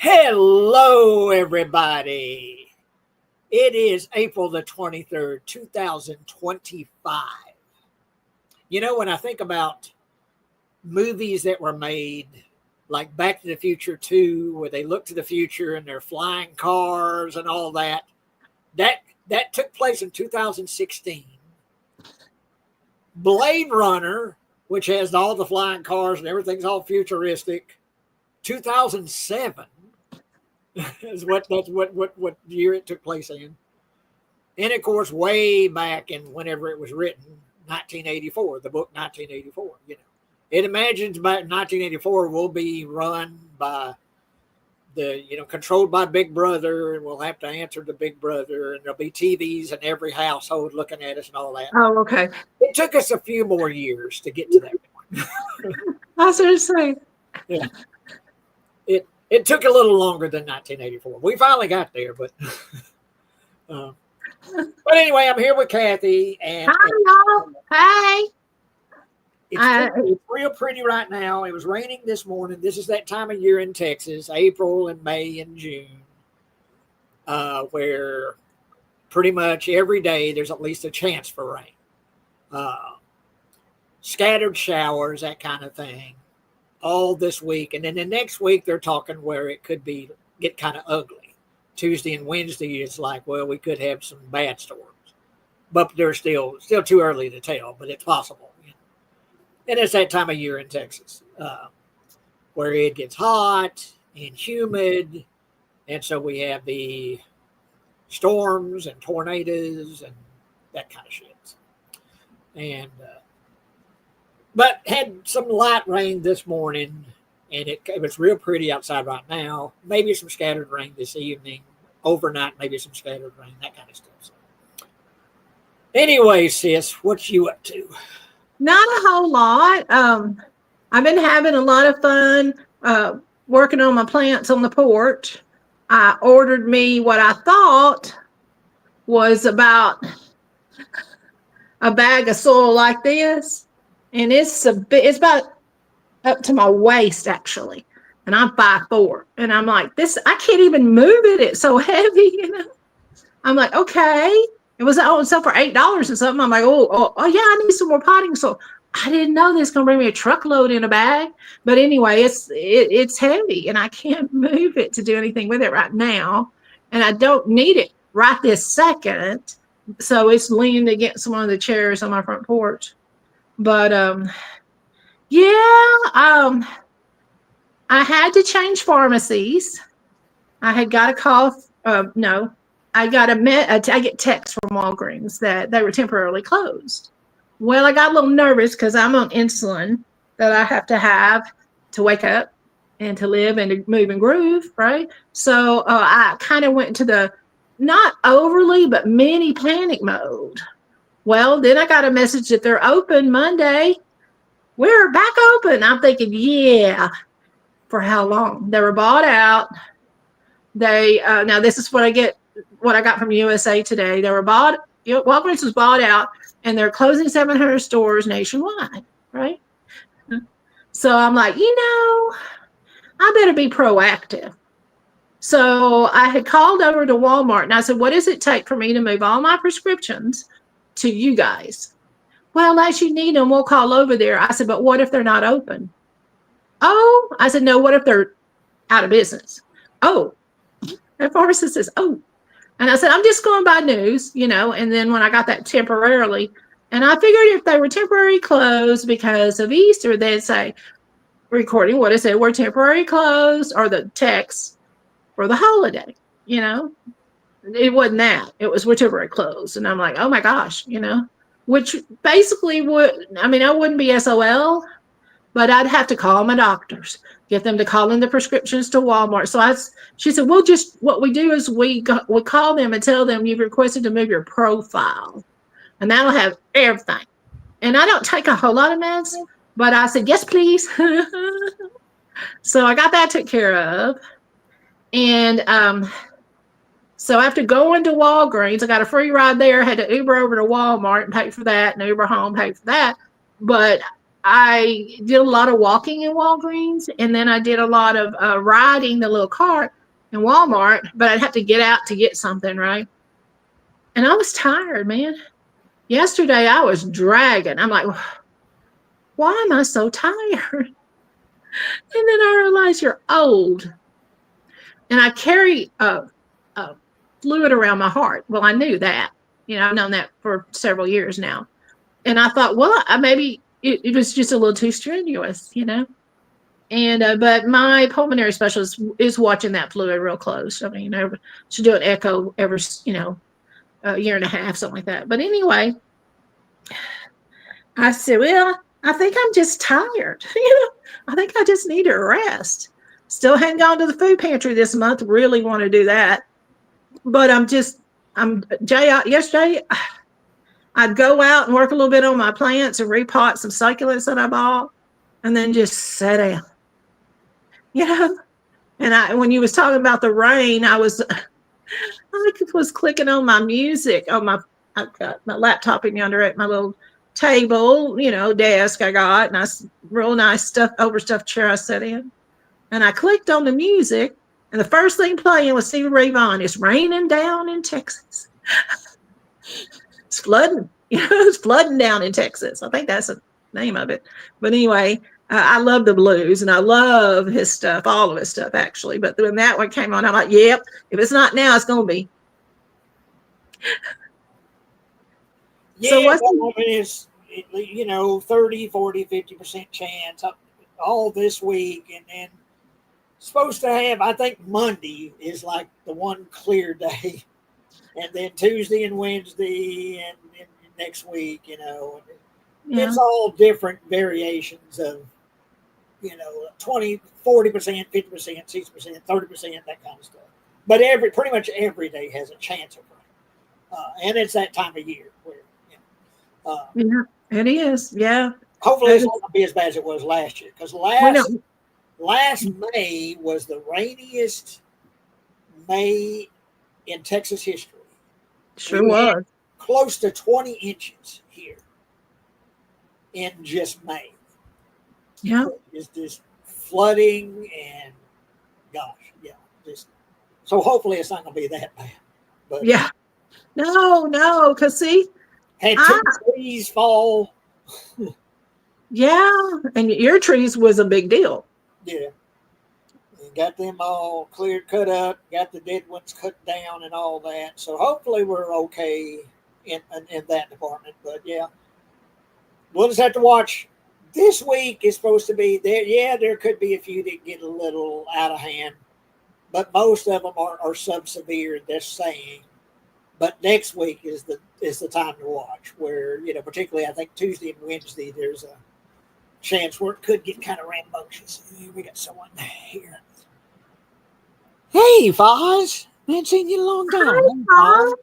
Hello, everybody. It is April the 23rd, 2025. You know, when I think about movies that were made, like Back to the Future 2, where they look to the future and they're flying cars and all that, that took place in 2016. Blade Runner, which has all the flying cars and everything's all futuristic, 2007. That's what year it took place in. And of course, way back in whenever it was written, 1984, the book 1984. It imagines back 1984 will be run by controlled by Big Brother, and we'll have to answer to Big Brother, and there'll be TVs in every household looking at us and all that. Oh, okay. It took us a few more years to get to that point. I was going to say. Yeah. It took a little longer than 1984. We finally got there, but anyway, I'm here with Kathy, and hi, y'all. Hey. It's real pretty right now. It was raining this morning. This is that time of year in Texas, April and May and June, where pretty much every day there's at least a chance for rain. Scattered showers, that kind of thing. All this week, and then the next week they're talking where it could get kind of ugly. Tuesday and Wednesday is like, well, we could have some bad storms, but they're still too early to tell. But it's possible, and it's that time of year in Texas where it gets hot and humid, and so we have the storms and tornadoes and that kind of shit. And but had some light rain this morning, and it was real pretty outside right now. Maybe some scattered rain this evening, overnight, maybe some scattered rain, that kind of stuff. So, anyway, sis, what you up to? Not a whole lot. I've been having a lot of fun working on my plants on the porch. I ordered me what I thought was about a bag of soil like this. And it's about up to my waist, actually. And I'm 5'4". And I'm like, I can't even move it. It's so heavy, I'm like, okay. It was on sale for $8 or something. I'm like, oh, yeah, I need some more potting soil. I didn't know this was going to bring me a truckload in a bag. But anyway, it's heavy, and I can't move it to do anything with it right now. And I don't need it right this second. So it's leaning against one of the chairs on my front porch. But I had to change pharmacies. I had got a call. I get texts from Walgreens that they were temporarily closed. Well, I got a little nervous because I'm on insulin that I have to wake up and to live and to move and groove, right? So I kind of went into the not overly but mini panic mode. Well, then I got a message that they're open Monday. We're back open. I'm thinking, yeah, for how long? They were bought out. Now this is what I got from USA Today. They were bought. Walgreens was bought out, and they're closing 700 stores nationwide, right? So I'm like, I better be proactive. So I had called over to Walmart, and I said, what does it take for me to move all my prescriptions to you guys? Well, as you need them, we'll call over there. I said, but what if they're not open? Oh, I said, no, what if they're out of business? Oh, the pharmacist says, oh. And I said, I'm just going by news, and then when I got that temporarily, and I figured if they were temporarily closed because of Easter, they'd say, recording what I said, we're temporarily closed, or the text for the holiday, It wasn't that. It was we're temporarily closed. And I'm like, oh my gosh, which basically I wouldn't be SOL, but I'd have to call my doctors, get them to call in the prescriptions to Walmart. So she said, what we do is we call them and tell them you've requested to move your profile, and that'll have everything. And I don't take a whole lot of meds, but I said, yes, please. So I got that took care of. And so after going to Walgreens, I got a free ride there, had to Uber over to Walmart and pay for that, and Uber home, pay for that. But I did a lot of walking in Walgreens, and then I did a lot of riding the little cart in Walmart, but I'd have to get out to get something, right? And I was tired, man. Yesterday I was dragging. I'm like, why am I so tired? And then I realized you're old. And I carry a fluid around my heart. Well, I knew that. I've known that for several years now. And I thought, well, maybe it was just a little too strenuous. And but my pulmonary specialist is watching that fluid real close. I mean, she'll do an echo every, a year and a half, something like that. But anyway, I said, well, I think I'm just tired. I think I just need a rest. Still hadn't gone to the food pantry this month. Really want to do that. But yesterday, I'd go out and work a little bit on my plants and repot some succulents that I bought and then just sit down. And when you was talking about the rain, I was clicking on my music. I've got my laptop in yonder at my little table, desk I got, and real nice overstuffed chair I sat in. And I clicked on the music, and the first thing playing was Stevie Ray Vaughan. It's raining down in Texas. It's flooding. It's flooding down in Texas. I think that's the name of it. But anyway, I love the blues, and I love his stuff, all of his stuff, actually. But when that one came on, I'm like, yep, if it's not now, it's going to be. Yeah, so it's 30, 40, 50% chance all this week, and then supposed to have, I think Monday is like the one clear day, and then Tuesday and Wednesday and next week, it's all different variations of 20, 40%, 50%, 60%, 30%, that kind of stuff. But pretty much every day has a chance of rain, and it's that time of year where yeah, it is. Yeah. Hopefully it's not going to be as bad as it was last year, because last May was the rainiest May in Texas history. Sure was. Close to 20 inches here in just May. Yeah. It's just flooding and so hopefully it's not going to be that bad. But yeah. No, because see, had 2 trees fall. Yeah, and your trees was a big deal. Yeah. Got them all cleared, cut up, got the dead ones cut down and all that. So hopefully we're okay in that department. But yeah, we'll just have to watch. This week is supposed to be there. Yeah, there could be a few that get a little out of hand, but most of them are sub-severe, they're saying. But next week is the time to watch, where, particularly I think Tuesday and Wednesday, there's a chance where it could get kind of rambunctious. We got someone here. Hey, Foz. I haven't seen you in a long time. Hi, Foz.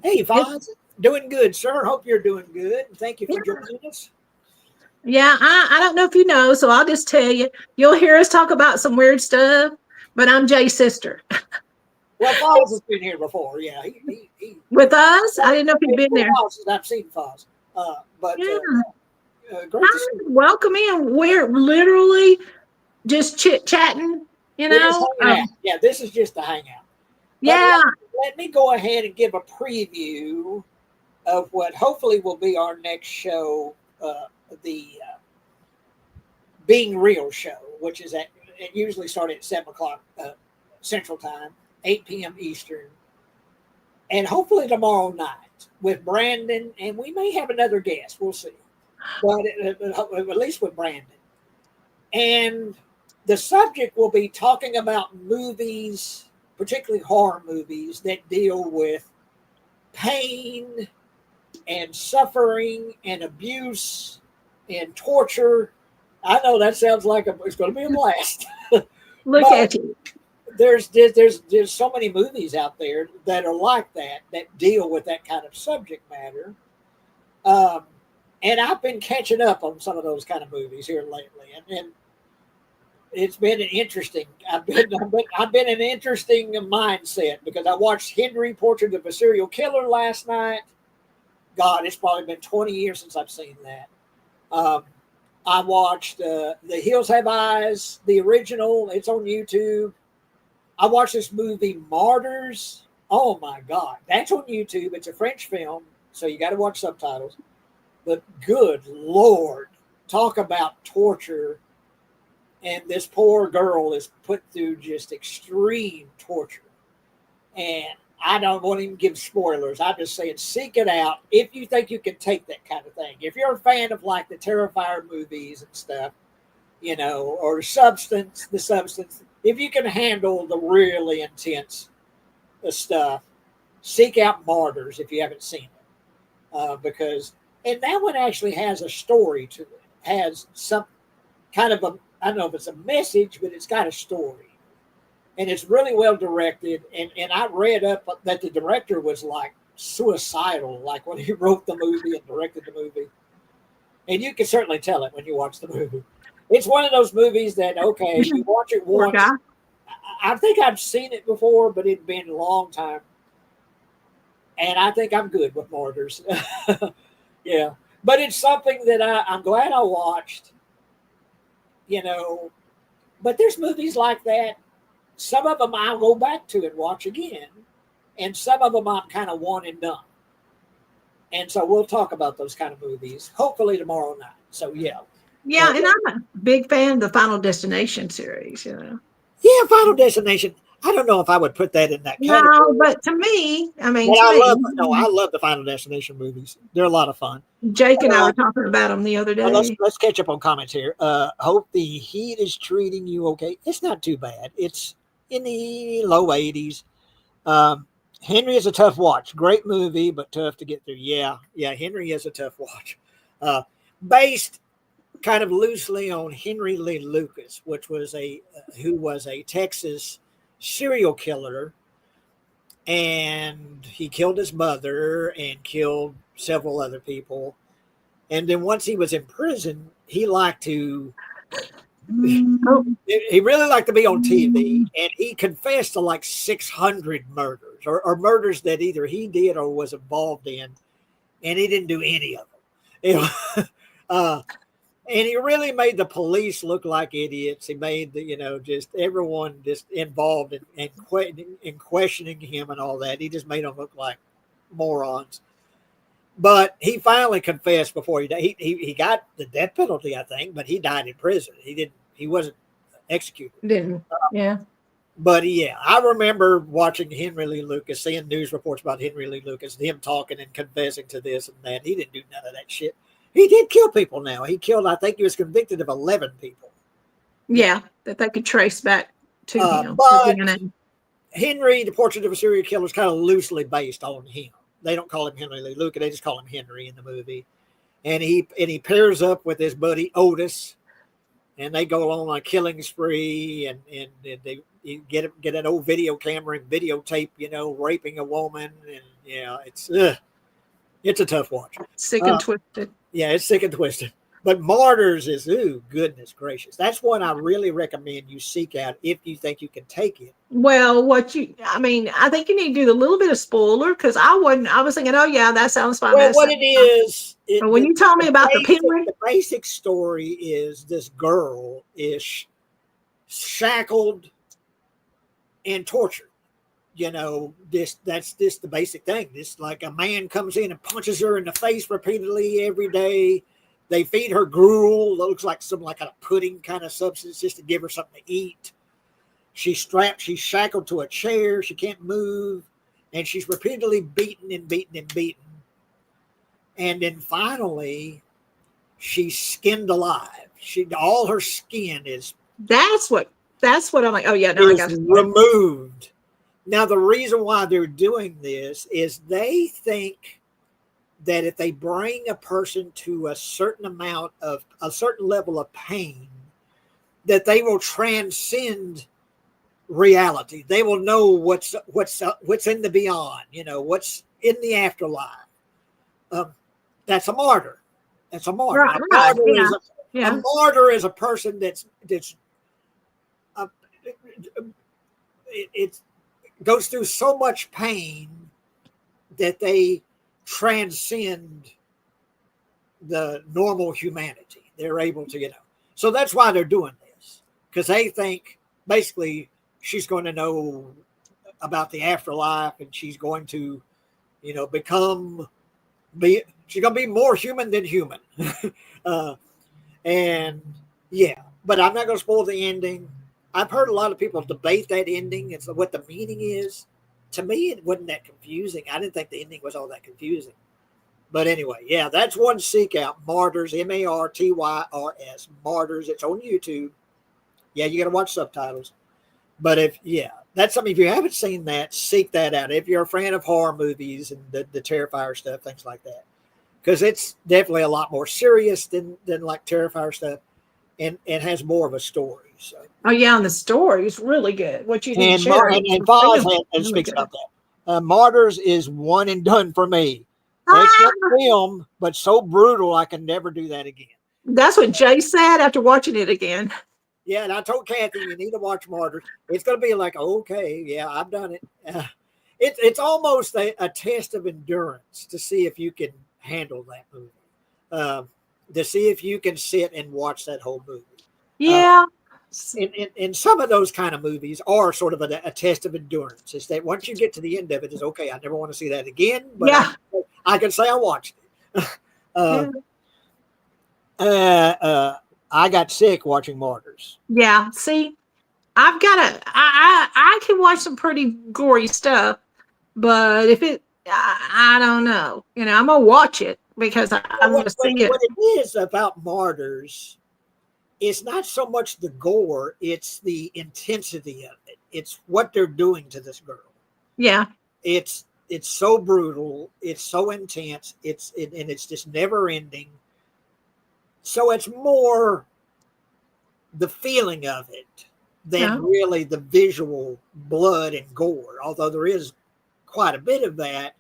Hey, Foz. Doing good, sir. Hope you're doing good. Thank you for joining us. Yeah, I don't know if you know, so I'll just tell you. You'll hear us talk about some weird stuff, but I'm Jay's sister. Well, Foz has been here before. Yeah, he with us. I didn't know if he'd been there. I've seen Foz, but great to see you. Welcome in. We're literally just chit-chatting, Yeah, this is just a hangout. Yeah. Let me go ahead and give a preview of what hopefully will be our next show, the Being Real show, which is it usually starts at 7 o'clock Central Time, 8 p.m. Eastern, and hopefully tomorrow night with Brandon, and we may have another guest. We'll see, but at least with Brandon. And the subject will be talking about movies, particularly horror movies, that deal with pain and suffering and abuse and torture. I know that sounds like it's going to be a blast. Look at you. There's so many movies out there that are like that deal with that kind of subject matter. And I've been catching up on some of those kind of movies here lately, and it's been interesting. I've been in an interesting mindset, because I watched Henry, Portrait of a Serial Killer last night. God, it's probably been 20 years since I've seen that. Um, I watched The Hills Have Eyes, the original. It's on YouTube. I watched this movie, Martyrs. Oh my God, that's on YouTube. It's a French film, so you got to watch subtitles. But good Lord, talk about torture. And this poor girl is put through just extreme torture. And I don't want to even give spoilers. I'm just saying, seek it out if you think you can take that kind of thing. If you're a fan of like the Terrifier movies and stuff, or the substance, if you can handle the really intense stuff, seek out Martyrs if you haven't seen it. And that one actually has a story to it, has some kind of I don't know if it's a message, but it's got a story. And it's really well directed. And I read up that the director was like suicidal, like when he wrote the movie and directed the movie. And you can certainly tell it when you watch the movie. It's one of those movies that, okay, you watch it once. I think I've seen it before, but it'd been a long time. And I think I'm good with Martyrs. Yeah. But it's something that I'm glad I watched, But there's movies like that. Some of them I'll go back to and watch again. And some of them I'm kind of one and done. And so we'll talk about those kind of movies, hopefully tomorrow night. So, yeah. Yeah, and I'm a big fan of the Final Destination series, Yeah, Final Destination. I don't know if I would put that in that category. No, but to me, I love the Final Destination movies. They're a lot of fun. Jake and I were talking about them the other day. Let's catch up on comments here. Hope the heat is treating you okay. It's not too bad. It's in the low 80s. Henry is a tough watch. Great movie, but tough to get through. Yeah, Henry is a tough watch. Based kind of loosely on Henry Lee Lucas, who was a Texas serial killer, and he killed his mother and killed several other people. And then once he was in prison, he liked to he really liked to be on TV, and he confessed to like 600 murders or murders that either he did or was involved in, and he didn't do any of them. And he really made the police look like idiots. He made just everyone just involved in questioning him and all that. He just made them look like morons. But he finally confessed before he died. He got the death penalty, I think, but he died in prison. He wasn't executed. Yeah. But yeah, I remember watching Henry Lee Lucas, seeing news reports about Henry Lee Lucas, and him talking and confessing to this and that. He didn't do none of that shit. He did kill people now. I think he was convicted of 11 people. Yeah, that they could trace back to him. But Henry, the Portrait of a Serial Killer, is kind of loosely based on him. They don't call him Henry Lee Lucas. They just call him Henry in the movie. And he pairs up with his buddy Otis, and they go on a killing spree, and they get an old video camera and videotape, raping a woman. And yeah, it's a tough watch. Sick and twisted. Yeah, it's sick and twisted. But Martyrs is, goodness gracious. That's one I really recommend you seek out if you think you can take it. Well, I think you need to do a little bit of spoiler, because I was thinking, oh yeah, that sounds fine. Well, what it is. But when you told me about the basic story is this girl is shackled and tortured. That's the basic thing. This, like, a man comes in and punches her in the face repeatedly every day. They feed her gruel that looks like some like a pudding kind of substance just to give her something to eat. She's shackled to a chair. She can't move. And she's repeatedly beaten and beaten and beaten. And then finally, she's skinned alive. All her skin is. That's what I'm like. Oh yeah, no, I got it. Removed. Now, the reason why they're doing this is they think that if they bring a person to a certain level of pain, that they will transcend reality. They will know what's in the beyond, what's in the afterlife. That's a martyr. That's a martyr. Right. A martyr is a person that's it goes through so much pain that they transcend the normal humanity. They're able to, so that's why they're doing this, because they think basically she's going to know about the afterlife, and she's going to, she's going to be more human than human. uh, and yeah, but I'm not going to spoil the ending. I've heard a lot of people debate that ending and what the meaning is. To me, it wasn't that confusing. I didn't think the ending was all that confusing. But anyway, yeah, that's one seek out. Martyrs, Martyrs, Martyrs. It's on YouTube. Yeah, you got to watch subtitles. But that's something. If you haven't seen that, seek that out. If you're a fan of horror movies and the Terrifier stuff, things like that, because it's definitely a lot more serious than like Terrifier stuff, and has more of a story. So. Oh yeah, and the story is really good. What you didn't share. And Foz speaks about that. Martyrs is one and done for me. Excellent film, but so brutal I can never do that again. That's what Jay said after watching it again. Yeah, and I told Kathy, you need to watch Martyrs. It's going to be like, okay, yeah, I've done it. It's almost a test of endurance to see if you can handle that movie, to see if you can sit and watch that whole movie. Yeah. And some of those kind of movies are sort of a test of endurance. Is that once you get to the end of it, it's okay. I never want to see that again. But yeah. I can say I watched it. I got sick watching Martyrs. Yeah. See, I can watch some pretty gory stuff, but if I don't know. I'm gonna watch it because I want to see it. What it is about Martyrs, it's not so much the gore, it's the intensity of it. It's what they're doing to this girl. Yeah. It's so brutal. It's so intense. And it's just never ending. So it's more the feeling of it than really the visual blood and gore. Although there is quite a bit of that,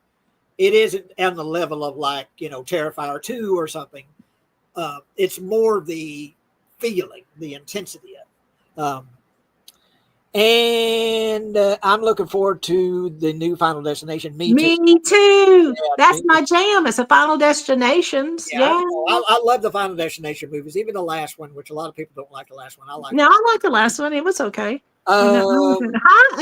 it isn't on the level of like, Terrifier 2 or something. It's more the feeling, the intensity of it. And I'm looking forward to the new Final Destination. Me too. Yeah, that's my jam. It's a Final Destinations. Yeah. I love the Final Destination movies, even the last one, which a lot of people don't like the last one. I like the last one. It was okay. Hi,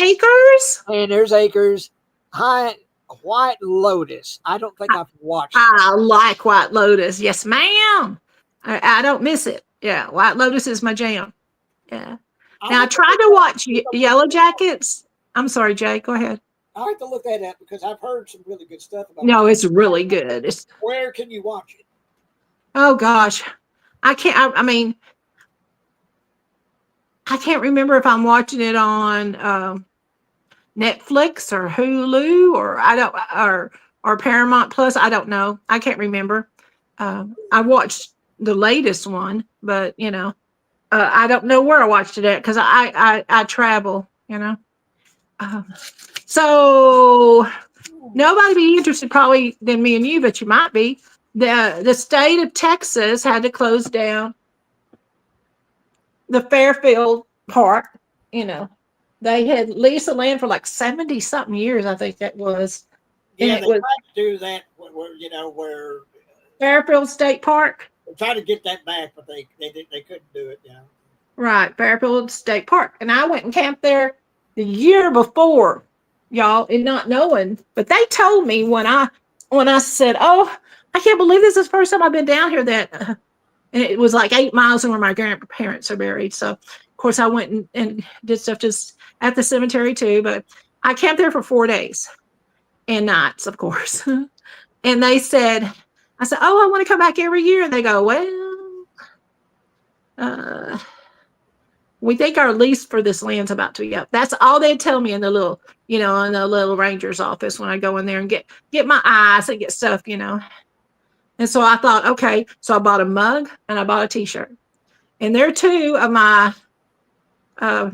Acres. And there's Acres. Hi, White Lotus. I don't think I've watched it. I like White Lotus. Yes, ma'am. I don't miss it. Yeah, White Lotus is my jam. Yeah. Now, I tried to watch Yellow Jackets. I'm sorry, Jay. Go ahead. I have to look that up because I've heard some really good stuff about it. No, it's really good. Where can you watch it? Oh, gosh. I can't. I mean, I can't remember if I'm watching it on Netflix or Hulu or Paramount Plus. I don't know. I can't remember. I watched the latest one, but I don't know where I watched it at because I travel, so nobody be interested probably than me and you, but you might be. The state of Texas had to close down the Fairfield Park. They had leased the land for like 70 something years, I think that was. Yeah, and they tried to do that where Fairfield State Park. They tried to get that back, but they couldn't do it. Right, Fairfield State Park, and I went and camped there the year before, y'all, and not knowing. But they told me when I said, "Oh, I can't believe this is the first time I've been down here," that and it was like 8 miles from where my grandparents are buried. So, of course, I went and did stuff just at the cemetery too. But I camped there for 4 days and nights, of course. And they said. I said, "Oh, I want to come back every year." And they go, "Well, we think our lease for this land's about to be up." That's all they tell me in the little, in the little ranger's office when I go in there and get my eyes and get stuff, And so I thought, okay. So I bought a mug and I bought a T-shirt. And they're two of my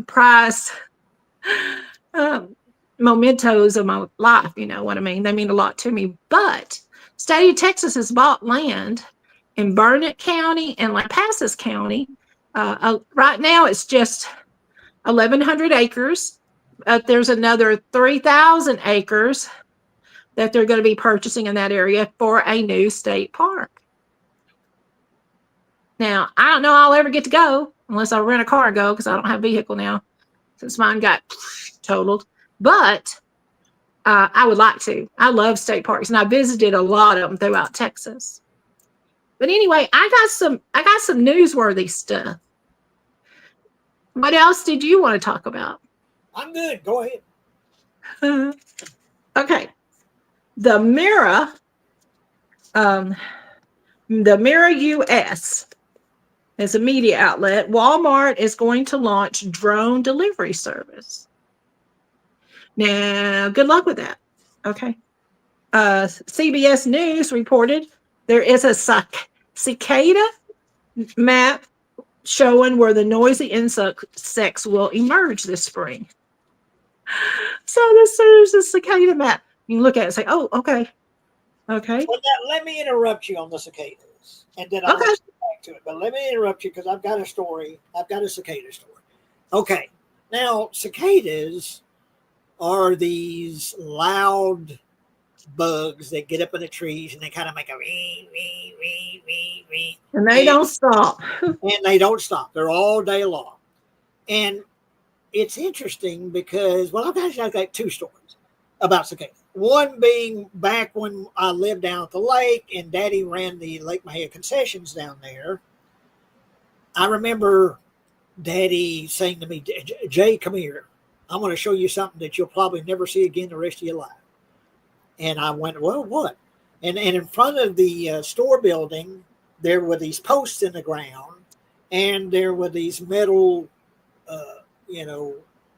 prized mementos of my life. You know what I mean? They mean a lot to me. But State of Texas has bought land in Burnett County and Lampasas County. Right now, it's just 1,100 acres. There's another 3,000 acres that they're going to be purchasing in that area for a new state park. Now, I don't know I'll ever get to go unless I rent a car and go because I don't have a vehicle now since mine got totaled. But I would like to. I love state parks, and I visited a lot of them throughout Texas. But anyway, I got some newsworthy stuff. What else did you want to talk about? I'm good. Go ahead. Okay. The Mirror US is a media outlet. Walmart is going to launch drone delivery service. Now, good luck with that. Okay. CBS News reported there is a cicada map showing where the noisy insects will emerge this spring. So there's a cicada map. You can look at it and say, oh, okay. Okay. Well, now, let me interrupt you on the cicadas, and then I'll let you get back to it. But let me interrupt you because I've got a story. I've got a cicada story. Okay. Now, cicadas are these loud bugs that get up in the trees and they kind of make a wee, wee, wee, wee, wee. And they don't stop. And they don't stop. They're all day long. And it's interesting because, well, I've got two stories about cicadas. One being back when I lived down at the lake and Daddy ran the Lake Mejia concessions down there. I remember Daddy saying to me, Jay, come here. I'm going to show you something that you'll probably never see again the rest of your life. And I went, well, what? And in front of the store building, there were these posts in the ground, and there were these metal,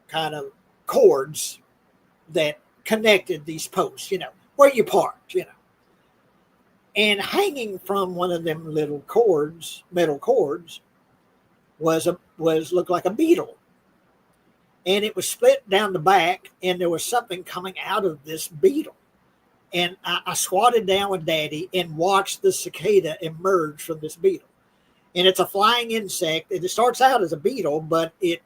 kind of cords that connected these posts, where you parked, And hanging from one of them little cords, metal cords, looked like a beetle. And it was split down the back, and there was something coming out of this beetle. And I squatted down with Daddy and watched the cicada emerge from this beetle. And it's a flying insect. And it starts out as a beetle, but it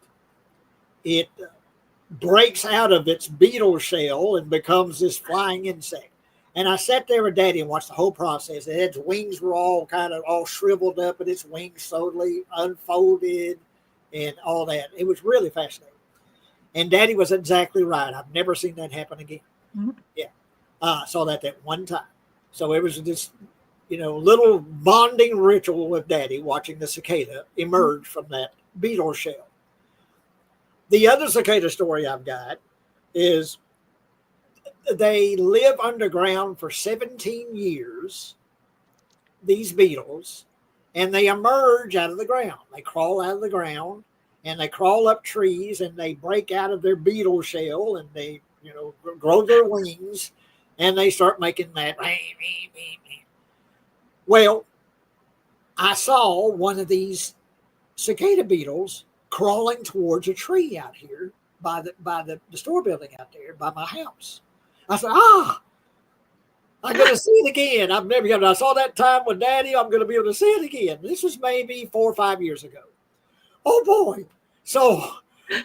breaks out of its beetle shell and becomes this flying insect. And I sat there with Daddy and watched the whole process. Its wings were all shriveled up, and its wings slowly unfolded and all that. It was really fascinating. And Daddy was exactly right. I've never seen that happen again. Mm-hmm. Yeah. I saw that one time. So it was this, little bonding ritual with Daddy watching the cicada emerge from that beetle shell. The other cicada story I've got is they live underground for 17 years, these beetles, and they emerge out of the ground. They crawl out of the ground, and they crawl up trees, and they break out of their beetle shell, and they, grow their wings, and they start making that. Well, I saw one of these cicada beetles crawling towards a tree out here by the store building out there by my house. I said, I'm going to see it again. I've never I saw that time with Daddy. I'm going to be able to see it again. This was maybe 4 or 5 years ago. Oh boy. So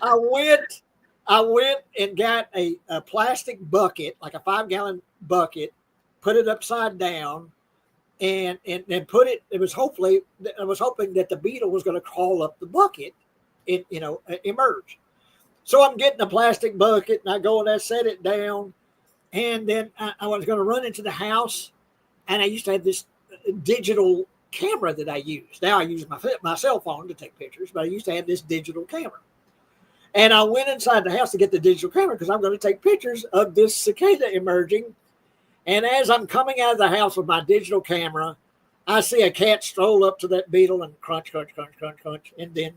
I went and got a plastic bucket, like a 5-gallon bucket, put it upside down, and put it. I was hoping that the beetle was going to crawl up the bucket, and emerge. So I'm getting a plastic bucket, and I go and I set it down, and then I was going to run into the house, and I used to have this digital camera that I use. Now I use my cell phone to take pictures, but I used to have this digital camera. And I went inside the house to get the digital camera because I'm going to take pictures of this cicada emerging. And as I'm coming out of the house with my digital camera, I see a cat stroll up to that beetle and crunch, crunch, crunch, crunch, crunch, and then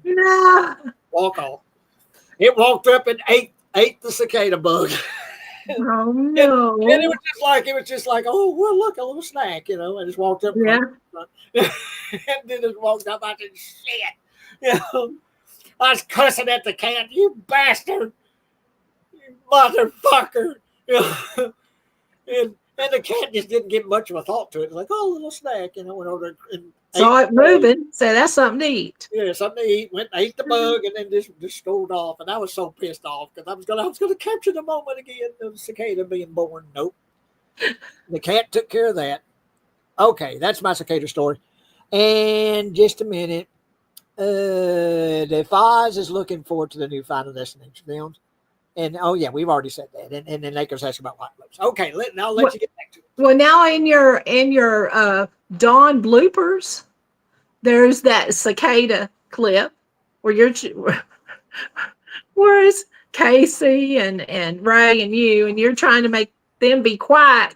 walk off. It walked up and ate the cicada bug. Oh no! And it was just like, oh well, look, a little snack, I just walked up, and then just walked up. I said, shit, I was cussing at the cat, you bastard, you motherfucker, and the cat just didn't give much of a thought to it. It's like, oh, a little snack, went over there and saw it moving. Said that's something to eat. Yeah, something to eat. Went and ate the bug, and then just strolled off. And I was so pissed off because I was going to capture the moment again of the cicada being born. Nope. The cat took care of that. Okay, that's my cicada story. And just a minute. The Foz is looking forward to the new Final Destination films. And oh yeah, we've already said that. And then Lakers asked about White Lotus. Okay, now I'll let you get back to it. Well, now in your Dawn bloopers, there's that cicada clip where where's Casey and Ray and you, and you're trying to make them be quiet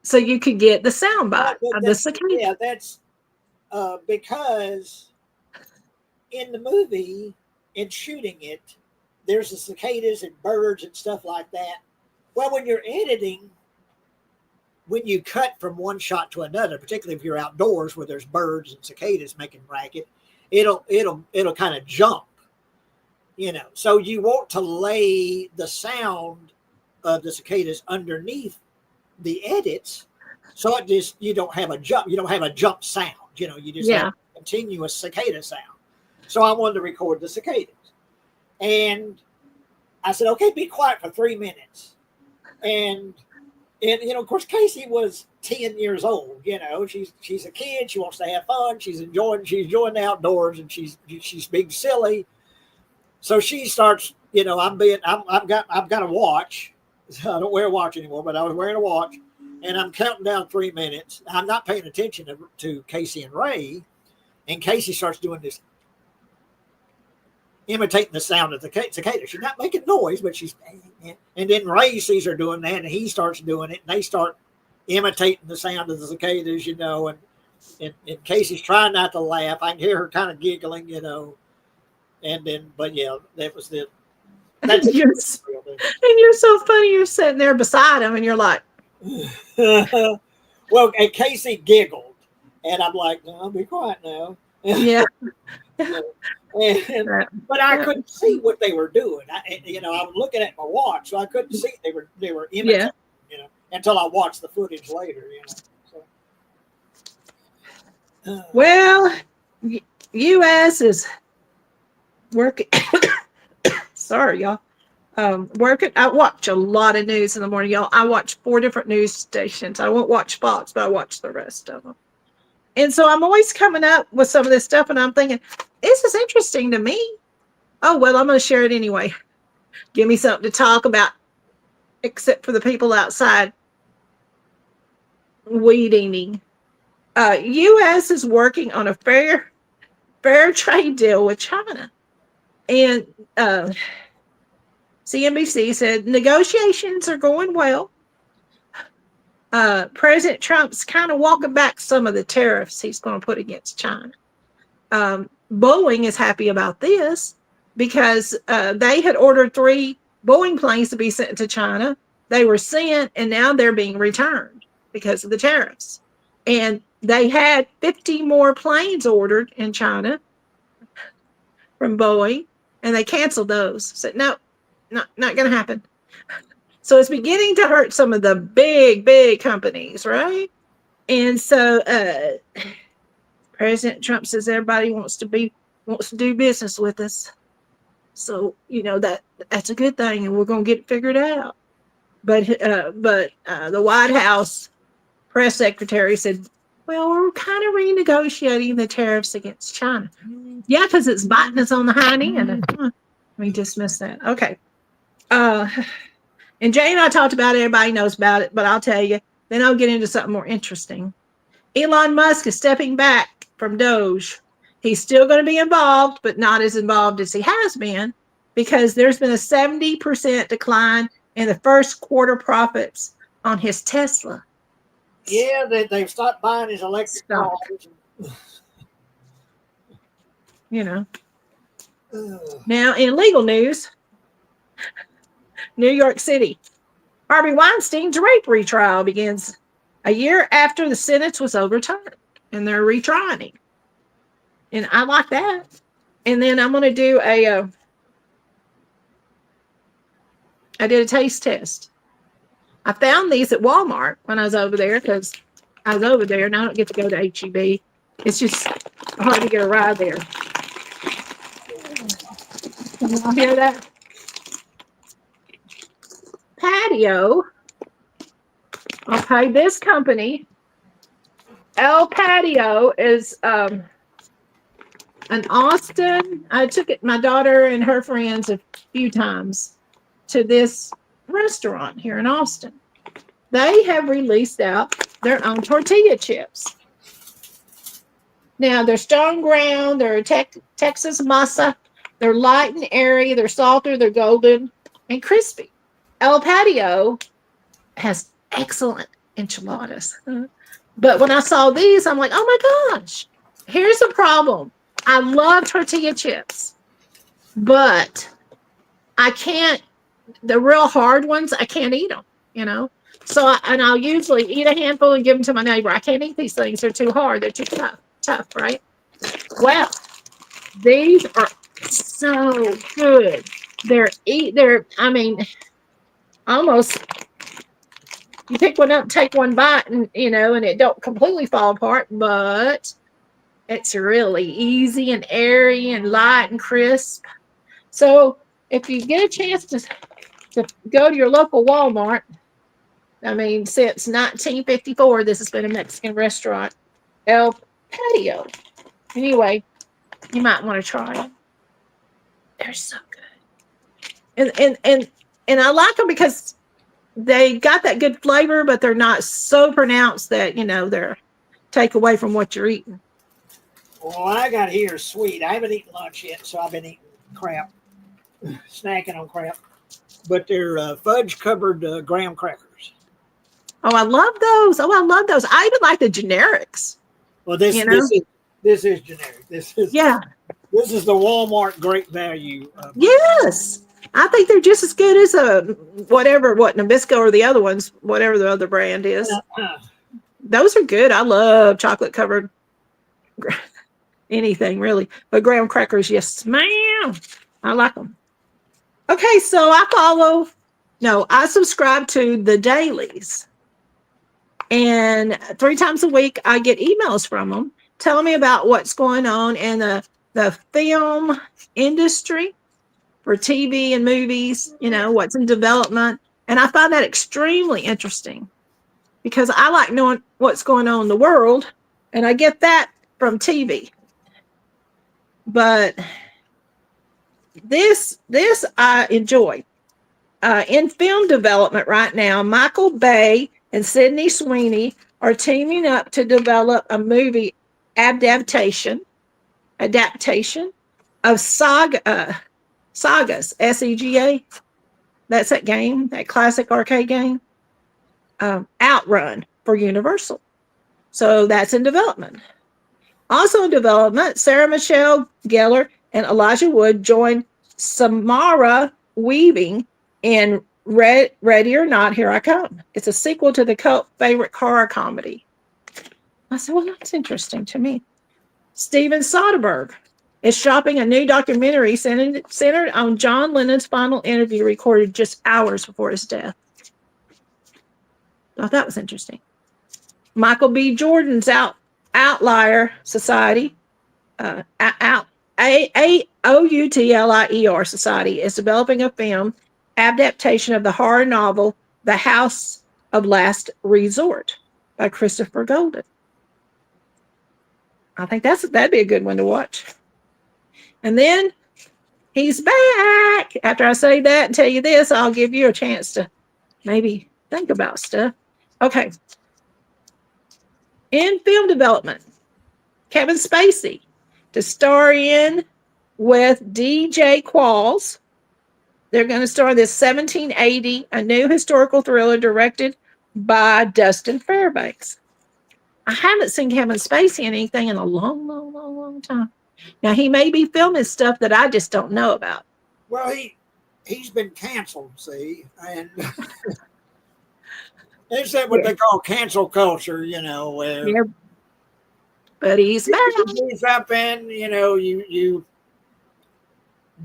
so you could get the sound bite of the cicada. Yeah, that's because in the movie, in shooting it, there's the cicadas and birds and stuff like that. Well, when you're editing, when you cut from one shot to another, particularly if you're outdoors where there's birds and cicadas making racket, it'll kind of jump, So you want to lay the sound of the cicadas underneath the edits, so you don't have a jump sound. You just have a continuous cicada sound. So I wanted to record the cicadas, and I said, "Okay, be quiet for 3 minutes." And of course, Casey was 10 years old. She's a kid. She wants to have fun. She's enjoying the outdoors, and she's being silly. So she starts. I've got a watch. I don't wear a watch anymore, but I was wearing a watch, and I'm counting down 3 minutes. I'm not paying attention to Casey and Ray, and Casey starts doing this, imitating the sound of the cicada. She's not making noise, but she's, and then Ray sees her doing that, and he starts doing it, and they start imitating the sound of the cicadas, and Casey's trying not to laugh. I can hear her kind of giggling, and then, but yeah, that was the. And you're so funny. You're sitting there beside him, and you're like, well, and Casey giggled, and I'm like, "No, I'll be quiet now." Yeah. But I couldn't see what they were doing. I was looking at my watch, so I couldn't see they were imitating, until I watched the footage later. So. Well, U.S. is working. Sorry, y'all. Working. I watch a lot of news in the morning, y'all. I watch 4 different news stations. I won't watch Fox, but I watch the rest of them. And so I'm always coming up with some of this stuff, and I'm thinking, this is interesting to me. Oh, well, I'm going to share it anyway. Give me something to talk about, except for the people outside weed eating. U.S. is working on a fair trade deal with China. And CNBC said negotiations are going well. President Trump's kind of walking back some of the tariffs he's going to put against China. Boeing is happy about this because they had ordered 3 Boeing planes to be sent to China. They were sent, and now they're being returned because of the tariffs. And they had 50 more planes ordered in China from Boeing, and they canceled those. Said, no, not going to happen. So it's beginning to hurt some of the big companies, right? And so President Trump says everybody wants to do business with us. So, that's a good thing, and we're going to get it figured out. But the White House press secretary said, well, we're kind of renegotiating the tariffs against China. Yeah, because it's biting us on the hind end. Let me dismiss that. Okay. And Jay and I talked about it. Everybody knows about it, but I'll tell you. Then I'll get into something more interesting. Elon Musk is stepping back from Doge. He's still going to be involved, but not as involved as he has been, because there's been a 70% decline in the first quarter profits on his Tesla. Yeah, they've stopped buying his electric cars. Now, in legal news, New York City, Harvey Weinstein's rape retrial begins a year after the sentence was overturned, and they're retrying. And I like that. And then I'm going to do I did a taste test. I found these at Walmart when I was over there, because I was over there and I don't get to go to HEB. It's just hard to get a ride there. Can you all hear that? Patio. Okay, this company El Patio is in Austin. I took my daughter and her friends a few times to this restaurant here in Austin. They have released out their own tortilla chips. Now they're stone ground, they're Texas masa, they're light and airy, they're salty, they're golden and crispy. El Patio has excellent enchiladas. But when I saw these, I'm like, oh my gosh, here's the problem. I love tortilla chips, but I can't, the real hard ones, I can't eat them, you know? So, I'll usually eat a handful and give them to my neighbor. I can't eat these things. They're too hard. They're too tough, right? Well, these are so good. I mean, almost, you pick one up, take one bite, and, you know, and it don't completely fall apart, but it's really easy and airy and light and crisp. So if you get a chance to go to your local Walmart, I mean, since 1954, this has been a Mexican restaurant, El Patio. Anyway, you might want to try them. They're so good. And I like them because they got that good flavor, but they're not so pronounced that, you know, they're take away from what you're eating. Well, I got here sweet. I haven't eaten lunch yet, so I've been eating crap, snacking on crap. But they're fudge-covered graham crackers. Oh, I love those. Oh, I love those. I even like the generics. Well, this is generic. This is the Walmart great value. Yes, I think they're just as good as what Nabisco or the other ones, whatever the other brand is. Those are good. I love chocolate covered anything really, but graham crackers, yes, ma'am. I like them. Okay, so I subscribe to the dailies. And 3 times a week, I get emails from them telling me about what's going on in the film industry for TV and movies, you know, what's in development. And I find that extremely interesting because I like knowing what's going on in the world, and I get that from TV. But this I enjoy. In film development right now, Michael Bay and Sydney Sweeney are teaming up to develop a movie adaptation of Sagas, SEGA. That's that game, that classic arcade game, Outrun for Universal. So that's in development. Also in development, Sarah Michelle Gellar and Elijah Wood joined Samara Weaving in Ready or Not, Here I Come. It's a sequel to the cult favorite horror comedy. I said, well, that's interesting to me. Steven Soderbergh is shopping a new documentary centered on John Lennon's final interview recorded just hours before his death. I thought that was interesting. Michael B. Jordan's Outlier Society, AOUTLIER Society, is developing a film adaptation of the horror novel The House of Last Resort by Christopher Golden. I think that'd be a good one to watch. And then he's back. After I say that and tell you this, I'll give you a chance to maybe think about stuff. Okay. In film development, Kevin Spacey to star in with DJ Qualls. They're going to star this 1780, a new historical thriller directed by Dustin Fairbanks. I haven't seen Kevin Spacey in anything in a long time. Now, he may be filming stuff that I just don't know about. Well, he's been canceled, see, and is that what they call cancel culture, you know, where but he's back. He's up in, you know, you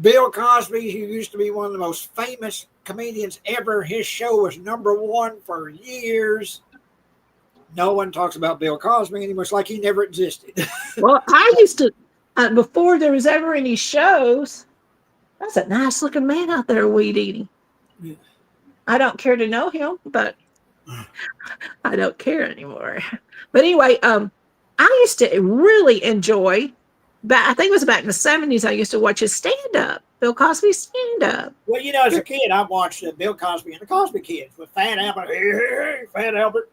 Bill Cosby, who used to be one of the most famous comedians ever, his show was #1 for years. No one talks about Bill Cosby anymore. It's like he never existed. Well, I used to, before there was ever any shows, that's a nice looking man out there weed eating. Yeah. I don't care to know him, but I don't care anymore. But anyway, I used to really enjoy, but I think it was back in the 70s, I used to watch his stand-up, Bill Cosby stand-up. Well, as a kid, I watched Bill Cosby and the Cosby Kids with Fat Albert, hey, Fat Albert,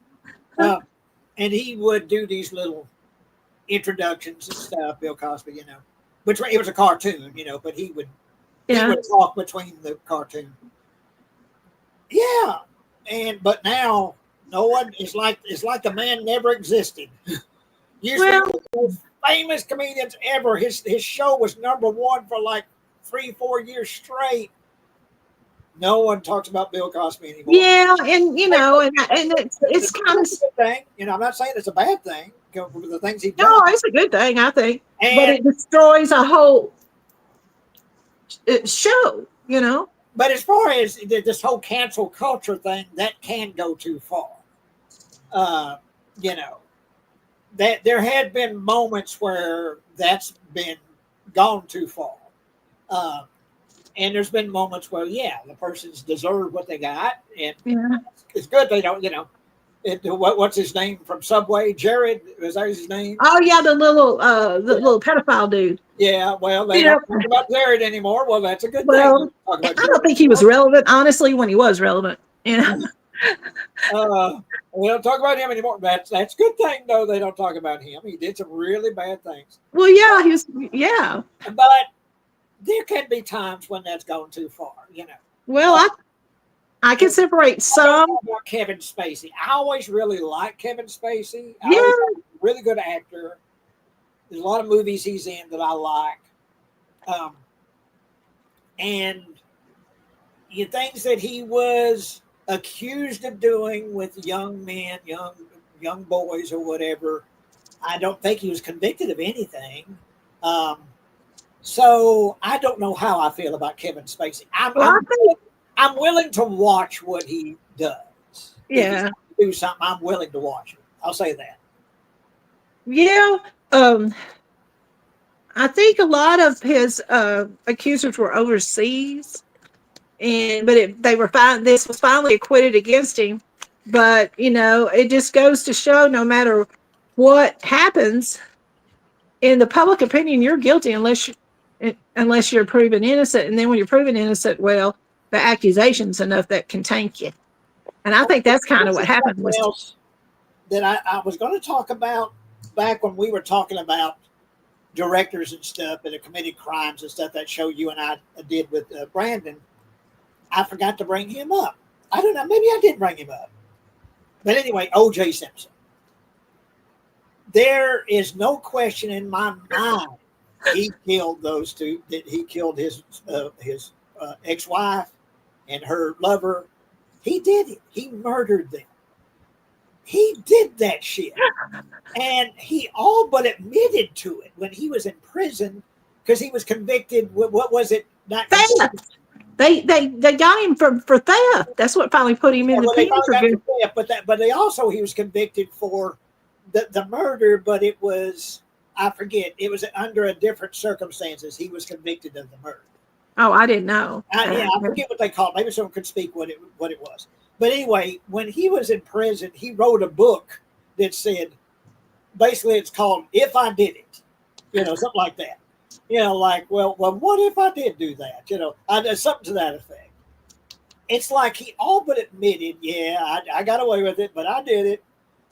and he would do these little introductions and stuff. Bill Cosby, which it was a cartoon, but he would talk between the cartoon. Yeah, but now no one is like the man never existed. Usually, the most famous comedians ever. His show was number one for like 3-4 years straight. No one talks about Bill Cosby anymore. Yeah, and it's kind of a good thing. I'm not saying it's a bad thing. The things he does. No, it's a good thing, I think. But it destroys a whole show, But as far as this whole cancel culture thing, that can go too far. That there had been moments where that's been gone too far. And there's been moments where, the person's deserved what they got. And it's good they don't, what's his name from Subway? Jared, is that his name? Oh, yeah, the little pedophile dude. Yeah, well, they don't talk about Jared anymore. Well, that's a good thing. I don't think he was relevant, honestly, when he was relevant. We don't talk about him anymore. That's a good thing, though. They don't talk about him. He did some really bad things. Well, yeah, But there can be times when that's gone too far, Well, I can separate some. About Kevin Spacey. I always really liked Kevin Spacey. Really good actor. There's a lot of movies he's in that I like. And things that he was accused of doing with young men, young boys or whatever, I don't think he was convicted of anything. So I don't know how I feel about Kevin Spacey. I'm willing to watch what he does. Yeah. If he do something, I'm willing to watch it. I'll say that. Yeah. I think a lot of his accusers were overseas, but they were fine. This was finally acquitted against him. But it just goes to show, no matter what happens, in the public opinion, you're guilty unless you're proven innocent. And then when you're proven innocent, well, the accusation's enough that can tank you. And I think that's kind of what happened. Else that I was going to talk about back when we were talking about directors and stuff that have committed crimes and stuff, that show you and I did with Brandon. I forgot to bring him up. I don't know. Maybe I did bring him up. But anyway, O.J. Simpson. There is no question in my mind he killed those two. That he killed his ex-wife and her lover. He did it. He murdered them. He did that shit. And he all but admitted to it when he was in prison because he was convicted. What was it? Theft. They got him for theft. That's what finally put him in the pen for good. But he was convicted for the murder, but it was, I forget, it was under a different circumstances. He was convicted of the murder. Oh, I didn't know. I forget what they called it. Maybe someone could speak what it was. But anyway, when he was in prison, he wrote a book that said, basically it's called If I Did It, something like that. Well, what if I did do that? Something to that effect. It's like he all but admitted, I got away with it, but I did it.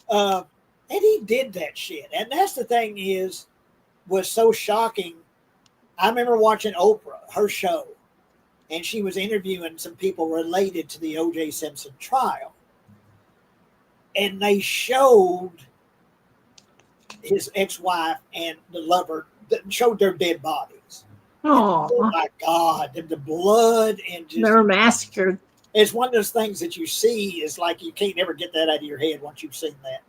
And he did that shit. And that's the thing was so shocking. I remember watching Oprah, her show, and she was interviewing some people related to the O.J. Simpson trial. And they showed his ex-wife and the lover, showed their dead bodies. Oh my God. And the blood and just. They were massacred. It's one of those things that you see is like you can't ever get that out of your head once you've seen that.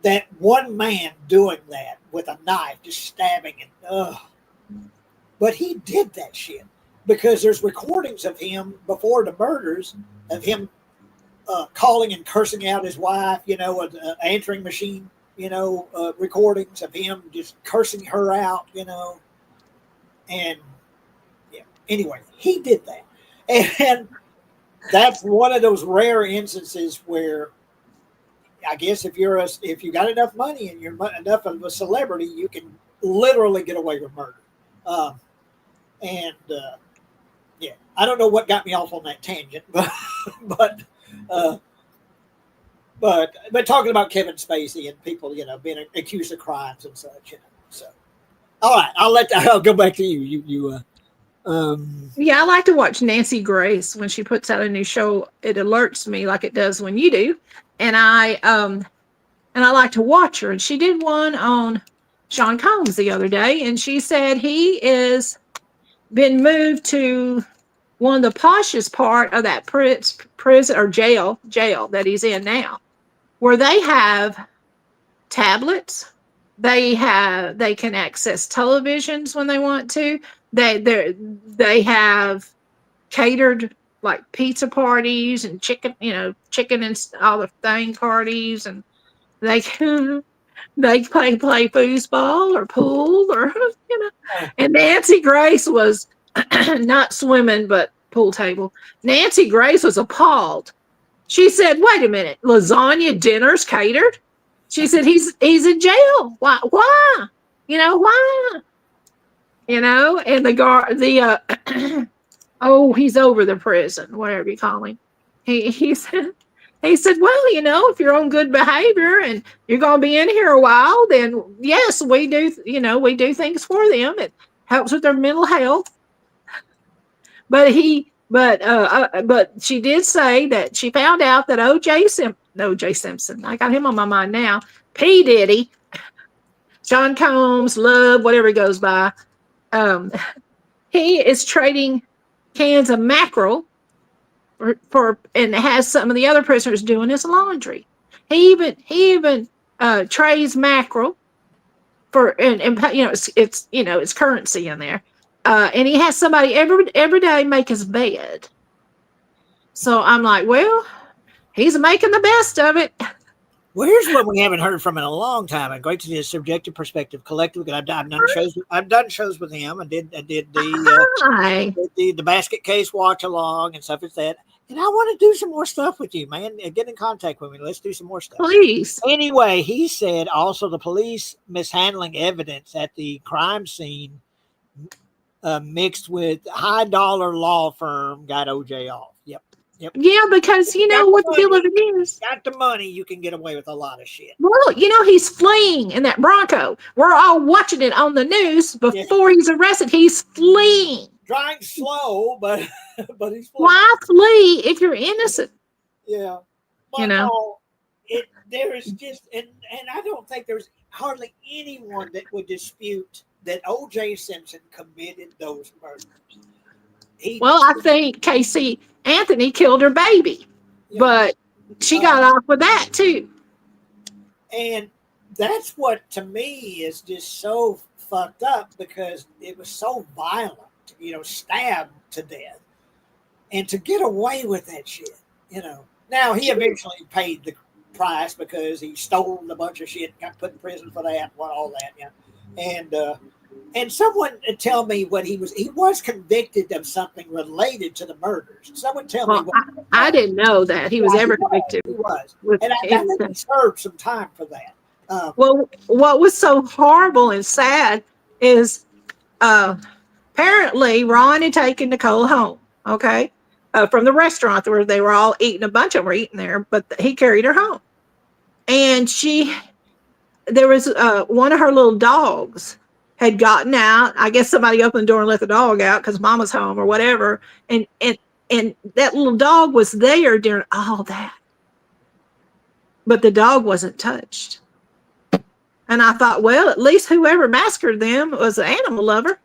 That one man doing that with a knife, just stabbing it. But he did that shit because there's recordings of him before the murders of him calling and cursing out his wife, an answering machine, recordings of him just cursing her out, and anyway, he did that. And that's one of those rare instances where I guess if you got enough money and you're enough of a celebrity, you can literally get away with murder. Um, and yeah, I don't know what got me off on that tangent, but uh, but talking about Kevin Spacey and people, being accused of crimes and such. So, all right, I'll go back to you. Yeah, I like to watch Nancy Grace when she puts out a new show. It alerts me like it does when you do, and I like to watch her. And she did one on Sean Combs the other day, and she said he is been moved to one of the poshest part of that prison or jail that he's in now, where they have tablets. They can access televisions when they want to. They have catered like pizza parties and chicken and all the thing parties, and they they play foosball or pool or And Nancy Grace was not swimming but pool table. Nancy Grace was appalled. She said, "Wait a minute, lasagna dinners catered?" She said, "He's in jail. Why? Why? Why? And the guard, oh, he's over the prison, whatever you call him. He said, well, if you're on good behavior and you're going to be in here a while, then yes, we do, we do things for them. It helps with their mental health." But but she did say that she found out that O.J. Simpson, I got him on my mind now, P. Diddy, Sean Combs, Love, whatever he goes by, he is trading cans of mackerel for and has some of the other prisoners doing his laundry. He even trades mackerel for and it's currency in there. And he has somebody every day make his bed. So I'm like, well, he's making the best of it. Well, here's what we haven't heard from in a long time. And great to see his subjective perspective collectively. I've done shows. I've done shows with him. I did the basket case watch along and stuff like that. And I want to do some more stuff with you, man. Get in contact with me. Let's do some more stuff. Please. Anyway, he said also the police mishandling evidence at the crime scene mixed with high dollar law firm got OJ off. Yep. Yeah, because what the deal of it is. Got the money, you can get away with a lot of shit. Well, he's fleeing in that Bronco. We're all watching it on the news before he's arrested. He's fleeing. Driving slow, but he's fleeing. Why flee if you're innocent? Yeah. But there is just and I don't think there's hardly anyone that would dispute that O.J. Simpson committed those murders. I think Casey Anthony killed her baby, but she got off with that too. And that's what to me is just so fucked up because it was so violent, stabbed to death, and to get away with that shit, Now he eventually paid the price because he stole a bunch of shit, got put in prison for that, all that, and someone tell me what he was convicted of something related to the murders. Someone tell me what. I didn't know that he was ever convicted. He was. And I think he served some time for that. What was so horrible and sad is apparently Ron had taken Nicole home, from the restaurant where they were all eating. A bunch of them were eating there, but he carried her home. And there was one of her little dogs had gotten out. I guess somebody opened the door and let the dog out because mama's home or whatever. And that little dog was there during all that. But the dog wasn't touched. And I thought, well, at least whoever massacred them was an animal lover.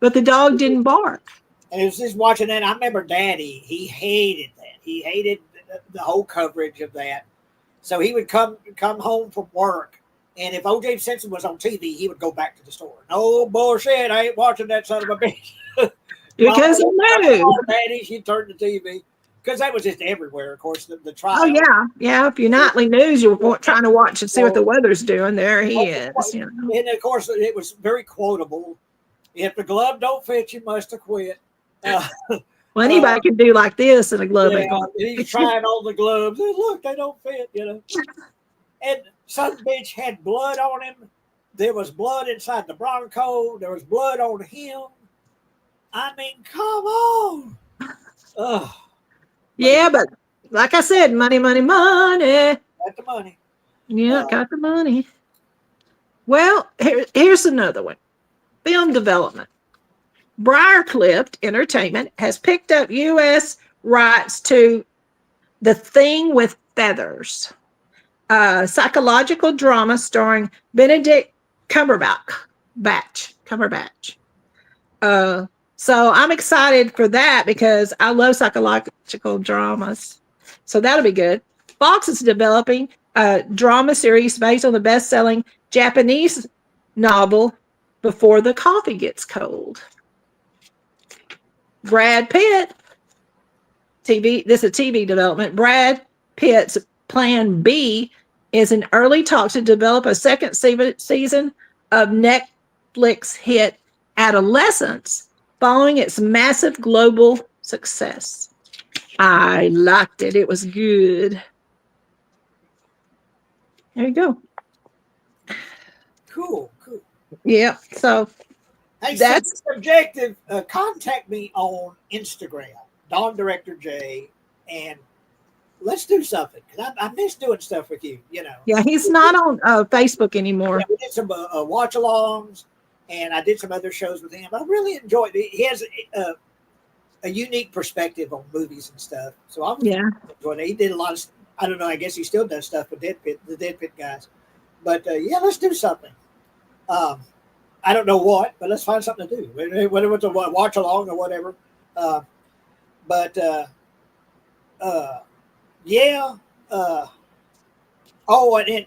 But the dog didn't bark. And it was just watching that. I remember Daddy, he hated that. He hated the whole coverage of that. So he would come home from work. And if O.J. Simpson was on TV, he would go back to the store. No bullshit, I ain't watching that son of a bitch. Because Daddy, she turned the TV. Because that was just everywhere, of course, the trial. Oh, yeah. Yeah, if you're nightly news, you're trying to watch and see what the weather's doing. There he is. And, of course, it was very quotable. If the glove don't fit, you must have quit. Well, anybody can do like this and a glove Yeah, ain't going. he's trying on the gloves. And look, they don't fit, And some bitch had blood on him. There was blood inside the Bronco. There was blood on him. I mean, come on. Ugh. Yeah, but like I said, money, money, money. Got the money. Yeah, got the money. Well, here's another one. Film development. Briarcliff Entertainment has picked up U.S. rights to The Thing with Feathers, a psychological drama starring Benedict Cumberbatch. So I'm excited for that because I love psychological dramas. So that'll be good. Fox is developing a drama series based on the best-selling Japanese novel Before the Coffee Gets Cold. Brad Pitt, this is a TV development. Brad Pitt's Plan B is in early talks to develop a second season of Netflix hit Adolescence following its massive global success. I liked it. It was good. There you go. Cool. Yeah. So Hey, that's subjective. Contact me on Instagram, Don Director J, and let's do something because I miss doing stuff with you. Yeah, he's not on Facebook anymore. Yeah, we did some watch-alongs, and I did some other shows with him. I really enjoyed it. He has a unique perspective on movies and stuff. So I was enjoying it. He did a lot of. I don't know. I guess he still does stuff with the Dead Pit guys. But yeah, let's do something. I don't know what, but let's find something to do. Whether it's a watch along or whatever. Yeah.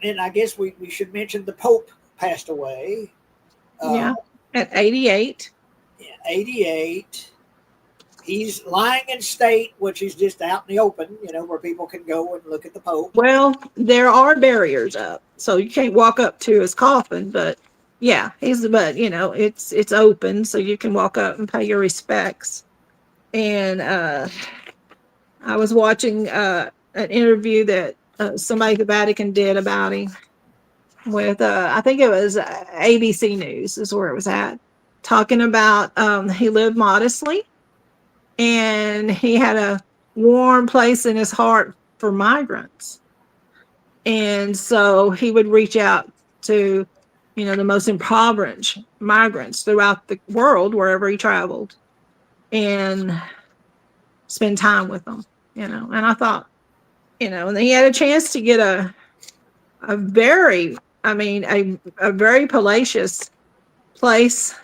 And I guess we should mention the Pope passed away. At 88. 88. He's lying in state, which is just out in the open, where people can go and look at the Pope. Well, there are barriers up, so you can't walk up to his coffin, but yeah, it's open, so you can walk up and pay your respects. And I was watching an interview that somebody at the Vatican did about him with, I think it was ABC News is where it was at, talking about he lived modestly and he had a warm place in his heart for migrants. And so he would reach out to the most impoverished migrants throughout the world, wherever he traveled, and spend time with them, And I thought, and he had a chance to get a very palatious place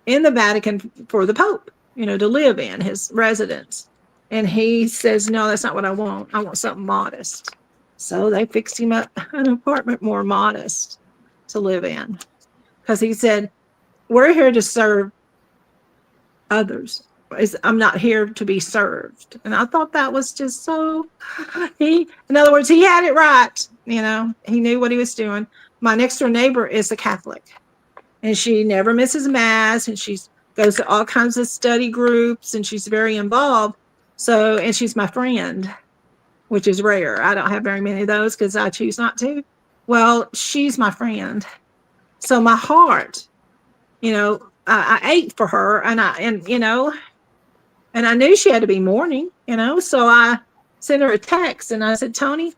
in the Vatican for the Pope, to live in, his residence. And he says, no, that's not what I want. I want something modest. So they fixed him up an apartment more modest to live in, because he said, we're here to serve others. I'm not here to be served. And I thought that was just so, in other words, he had it right. He knew what he was doing. My next door neighbor is a Catholic, and she never misses mass, and she goes to all kinds of study groups, and she's very involved. So, and she's my friend, which is rare. I don't have very many of those because I choose not to. Well, she's my friend. So my heart, I ate for her, and I knew she had to be mourning, so I sent her a text and I said, Tony,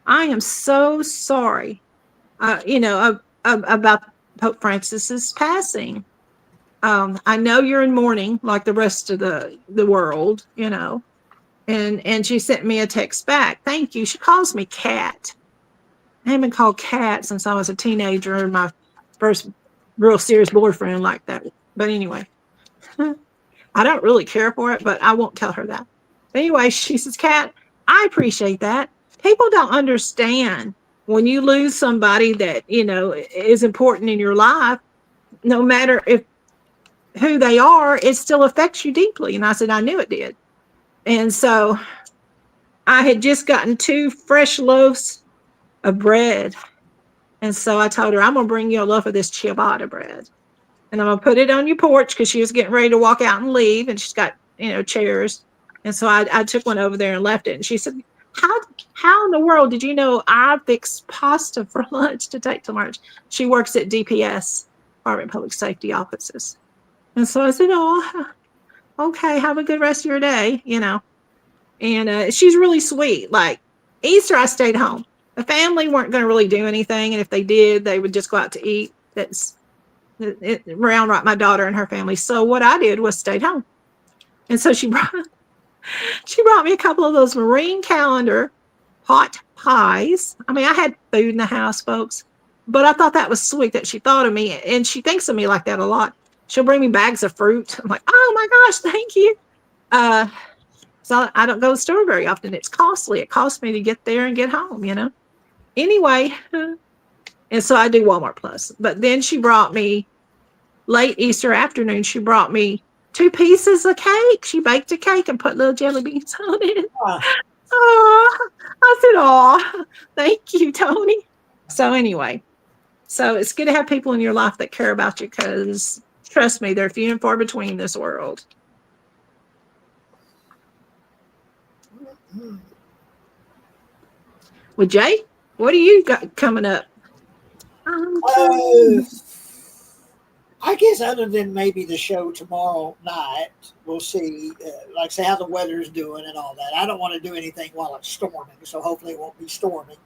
I am so sorry, about Pope Francis's passing. I know you're in mourning like the rest of the world, and she sent me a text back. Thank you. She calls me Cat. I haven't been called Cat since I was a teenager and my first real serious boyfriend like that. But anyway, I don't really care for it, but I won't tell her that. But anyway, she says, Cat, I appreciate that. People don't understand when you lose somebody that, is important in your life, no matter who they are, it still affects you deeply. And I said, I knew it did. And so I had just gotten 2 fresh loaves of bread. And so I told her, I'm going to bring you a loaf of this ciabatta bread. And I'm going to put it on your porch, because she was getting ready to walk out and leave. And chairs. And so I took one over there and left it. And she said, how in the world did you know I fixed pasta for lunch to take to lunch? She works at DPS, Department of Public Safety offices. And so I said, oh, okay, have a good rest of your day, And she's really sweet. Like Easter, I stayed home. The family weren't going to really do anything. And if they did, they would just go out to eat. That's around right, my daughter and her family. So what I did was stayed home. And so she brought me a couple of those Marine Calendar hot pies. I mean, I had food in the house, folks, but I thought that was sweet that she thought of me. And she thinks of me like that a lot. She'll bring me bags of fruit. I'm like, oh my gosh, thank you. So I don't go to the store very often. It's costly. It costs me to get there and get home, Anyway, and so I do Walmart Plus. But then she brought me, late Easter afternoon, she brought me 2 pieces of cake. She baked a cake and put little jelly beans on it. Oh, I said, oh, thank you, Tony. So anyway, so it's good to have people in your life that care about you, because trust me, they're few and far between in this world. Well, Jay, what do you got coming up? I guess other than maybe the show tomorrow night, we'll see, like say how the weather's doing and all that. I don't want to do anything while it's storming, so hopefully it won't be storming.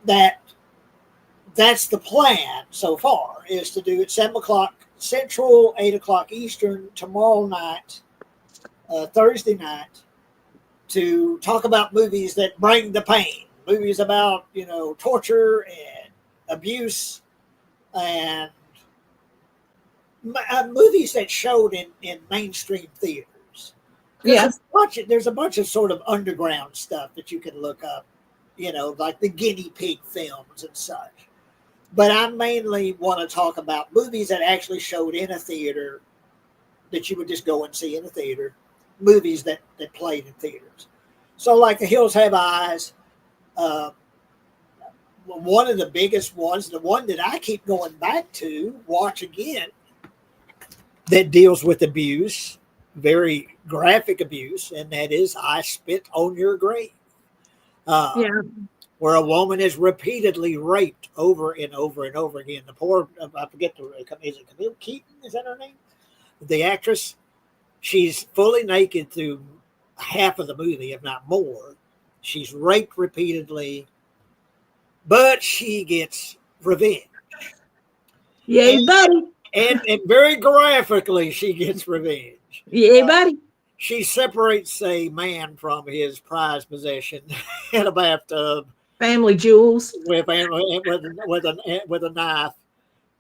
That's the plan so far, is to do it 7 o'clock Central, 8 o'clock Eastern tomorrow night, Thursday night, to talk about movies that bring the pain, movies about, torture and abuse and movies that showed in mainstream theaters. Yes. There's a bunch of sort of underground stuff that you can look up, like the guinea pig films and such. But I mainly want to talk about movies that actually showed in a theater that you would just go and see in a theater, movies that played in theaters. So like The Hills Have Eyes, one of the biggest ones, the one that I keep going back to, watch again, that deals with abuse, very graphic abuse, and that is I Spit on Your Grave. Where a woman is repeatedly raped over and over and over again. The poor, I forget, is it Camille Keaton? Is that her name? The actress, she's fully naked through half of the movie, if not more. She's raped repeatedly, but she gets revenge. Yay, buddy. And very graphically, she gets revenge. Yay, buddy. She separates a man from his prized possession in a bathtub. Family jewels. With a knife.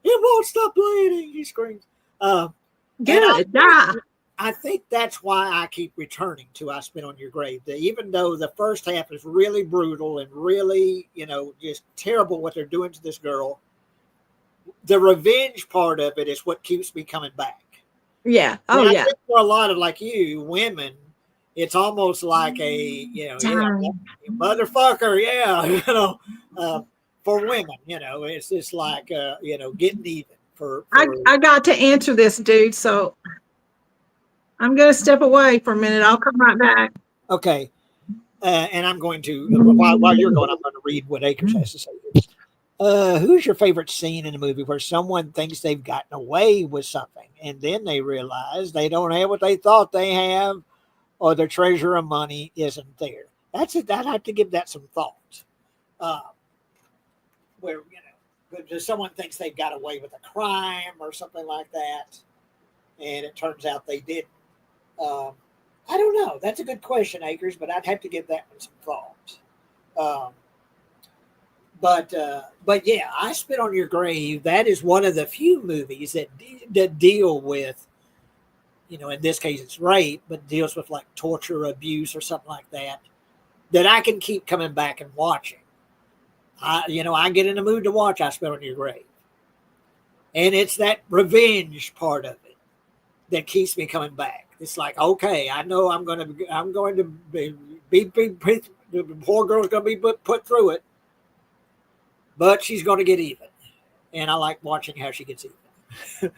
It won't stop bleeding, he screams. Good. I think that's why I keep returning to I Spit on Your Grave. Even though the first half is really brutal and really, just terrible what they're doing to this girl, the revenge part of it is what keeps me coming back. Yeah. Oh, yeah. I think for a lot of, like you, women, it's almost like a, motherfucker, for women, it's just like, getting even for I got to answer this, dude. So I'm going to step away for a minute. I'll come right back. Okay. And I'm going to, while you're going, I'm going to read what Akers has to say. Who's your favorite scene in a movie where someone thinks they've gotten away with something and then they realize they don't have what they thought they have, or their treasure of money isn't there? That's it. I'd have to give that some thought. Where, someone thinks they've got away with a crime or something like that, and it turns out they didn't. I don't know. That's a good question, Akers, but I'd have to give that one some thought. But yeah, I Spit on Your Grave. That is one of the few movies that deal with, in this case it's rape, but deals with like torture, abuse, or something like that I can keep coming back and watching. I get in the mood to watch I Spit on Your Grave, and it's that revenge part of it that keeps me coming back. It's like, okay, I know I'm going to be the poor girl's going to be put through it, but she's going to get even. And I like watching how she gets even.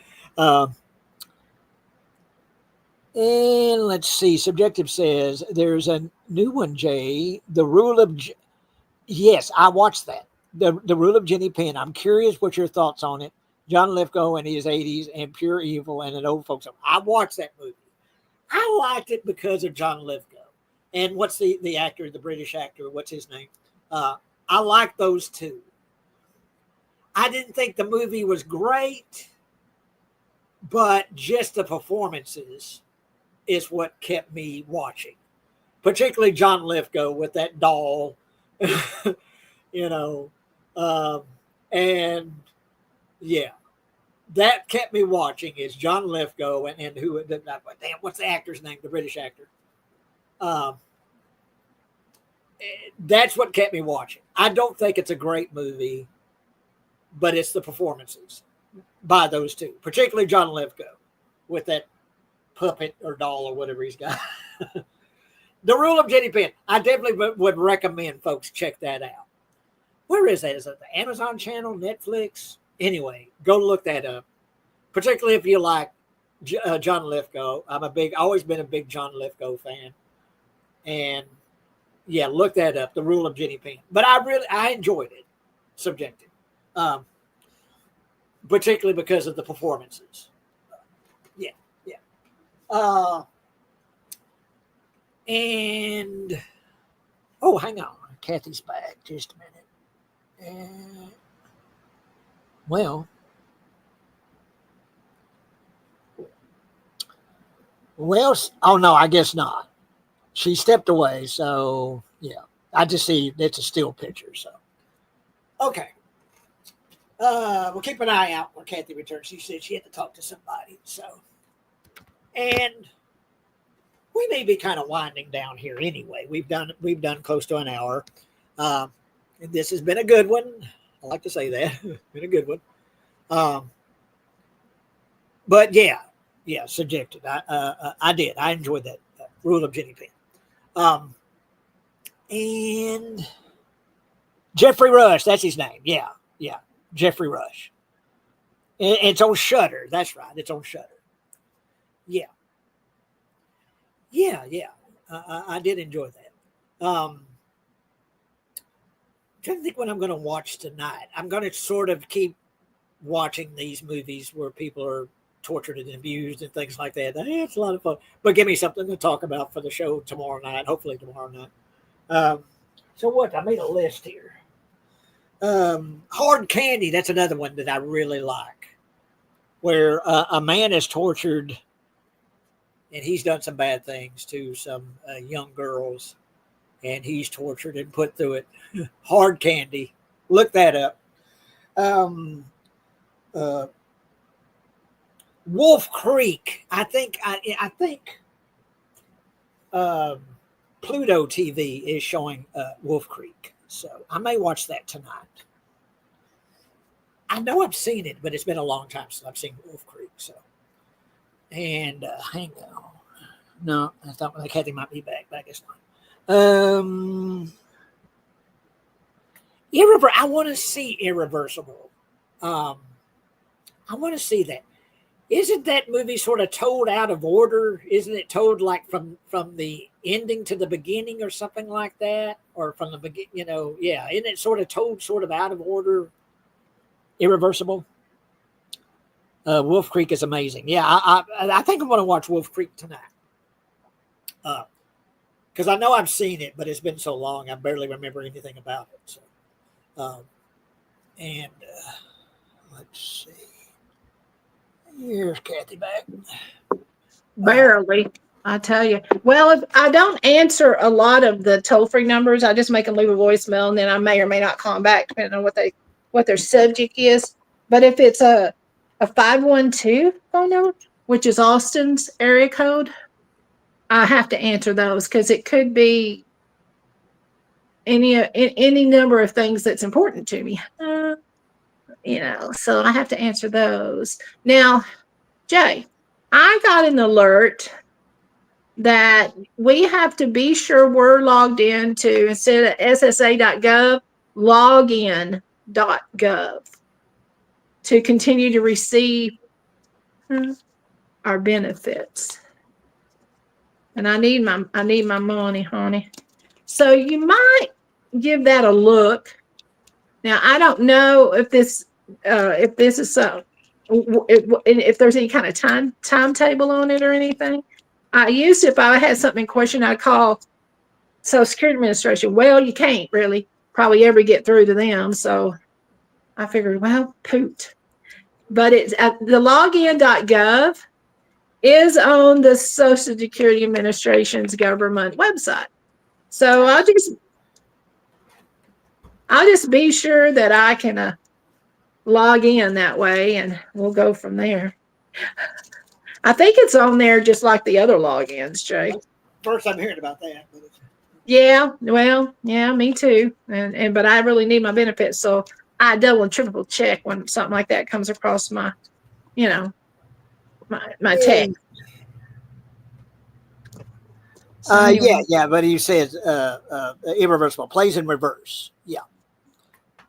And let's see. Subjective says there's a new one, Jay. The Rule of Yes, I watched that. The Rule of Jenny Penn. I'm curious what your thoughts on it. John Lithgow in his 80s and Pure Evil and an old folks home. I watched that movie. I liked it because of John Lithgow. And what's the actor, the British actor? What's his name? I like those two. I didn't think the movie was great, but just the performances is what kept me watching. Particularly John Lithgow with that doll, you know, and yeah, that kept me watching. Is John Lithgow and who? Damn, what's the actor's name? The British actor. That's what kept me watching. I don't think it's a great movie, but it's the performances by those two, particularly John Lithgow with that puppet or doll or whatever he's got. The Rule of Jenny Penn. I definitely would recommend folks check that out. Where is that? Is it the Amazon channel, Netflix? Anyway, go look that up. Particularly if you like John Lithgow. Always been a big John Lithgow fan. And yeah, look that up. The Rule of Jenny Penn. But I enjoyed it. Subjective. Particularly because of the performances. Yeah. And hang on. Kathy's back. Just a minute. Well, oh no, I guess not. She stepped away, so yeah. I just see it's a still picture. So okay. We'll keep an eye out when Kathy returns. She said she had to talk to somebody. So, and we may be kind of winding down here anyway. We've done close to an hour. And this has been a good one. I like to say that. Been a good one. But yeah, subjective. I did. I enjoyed that Rule of Jenny Penn. And Jeffrey Rush, that's his name. Yeah. Jeffrey Rush. It's on Shudder. That's right. It's on Shudder. Yeah. I did enjoy that. Trying to think what I'm going to watch tonight. I'm going to sort of keep watching these movies where people are tortured and abused and things like that. It's a lot of fun. But give me something to talk about for the show tomorrow night. Hopefully tomorrow night. So what? I made a list here. Hard Candy. That's another one that I really like, where a man is tortured and he's done some bad things to some young girls, and he's tortured and put through it. Hard Candy. Look that up. Wolf Creek. I think Pluto TV is showing Wolf Creek. So I may watch that tonight. I know I've seen it, but it's been a long time since I've seen Wolf Creek. So, and hang on. No, I thought Kathy might be back, but I guess not. I want to see Irreversible. I want to see that. Isn't that movie sort of told out of order? Isn't it told like from the ending to the beginning or something like that? Or from the beginning, yeah. Isn't it sort of told sort of out of order? Irreversible. Wolf Creek is amazing. Yeah, I think I'm going to watch Wolf Creek tonight. Because I know I've seen it, but it's been so long, I barely remember anything about it. So, let's see. Here's Kathy back. Barely, I tell you. Well, if I don't answer a lot of the toll-free numbers, I just make them leave a voicemail, and then I may or may not call them back, depending on what their subject is. But if it's a 512 phone number, which is Austin's area code, I have to answer those because it could be any number of things that's important to me. So I have to answer those. Now, Jay, I got an alert that we have to be sure we're logged in to, instead of ssa.gov, login.gov to continue to receive our benefits. and I need my money, honey. So you might give that a look. Now I don't know if this is if there's any kind of timetable on it or anything. I used to, if I had something in question, I'd call Social Security Administration. Well, you can't really probably ever get through to them. So I figured, well, poot. But it's at the login.gov is on the Social Security Administration's government website. So I'll just be sure that I can log in that way, and we'll go from there. I think it's on there just like the other logins, Jay. First, I'm hearing about that. But Yeah, well, yeah, me too. And but I really need my benefits, so I double and triple check when something like that comes across my, my text. So anyway. yeah, but he says irreversible, plays in reverse. Yeah,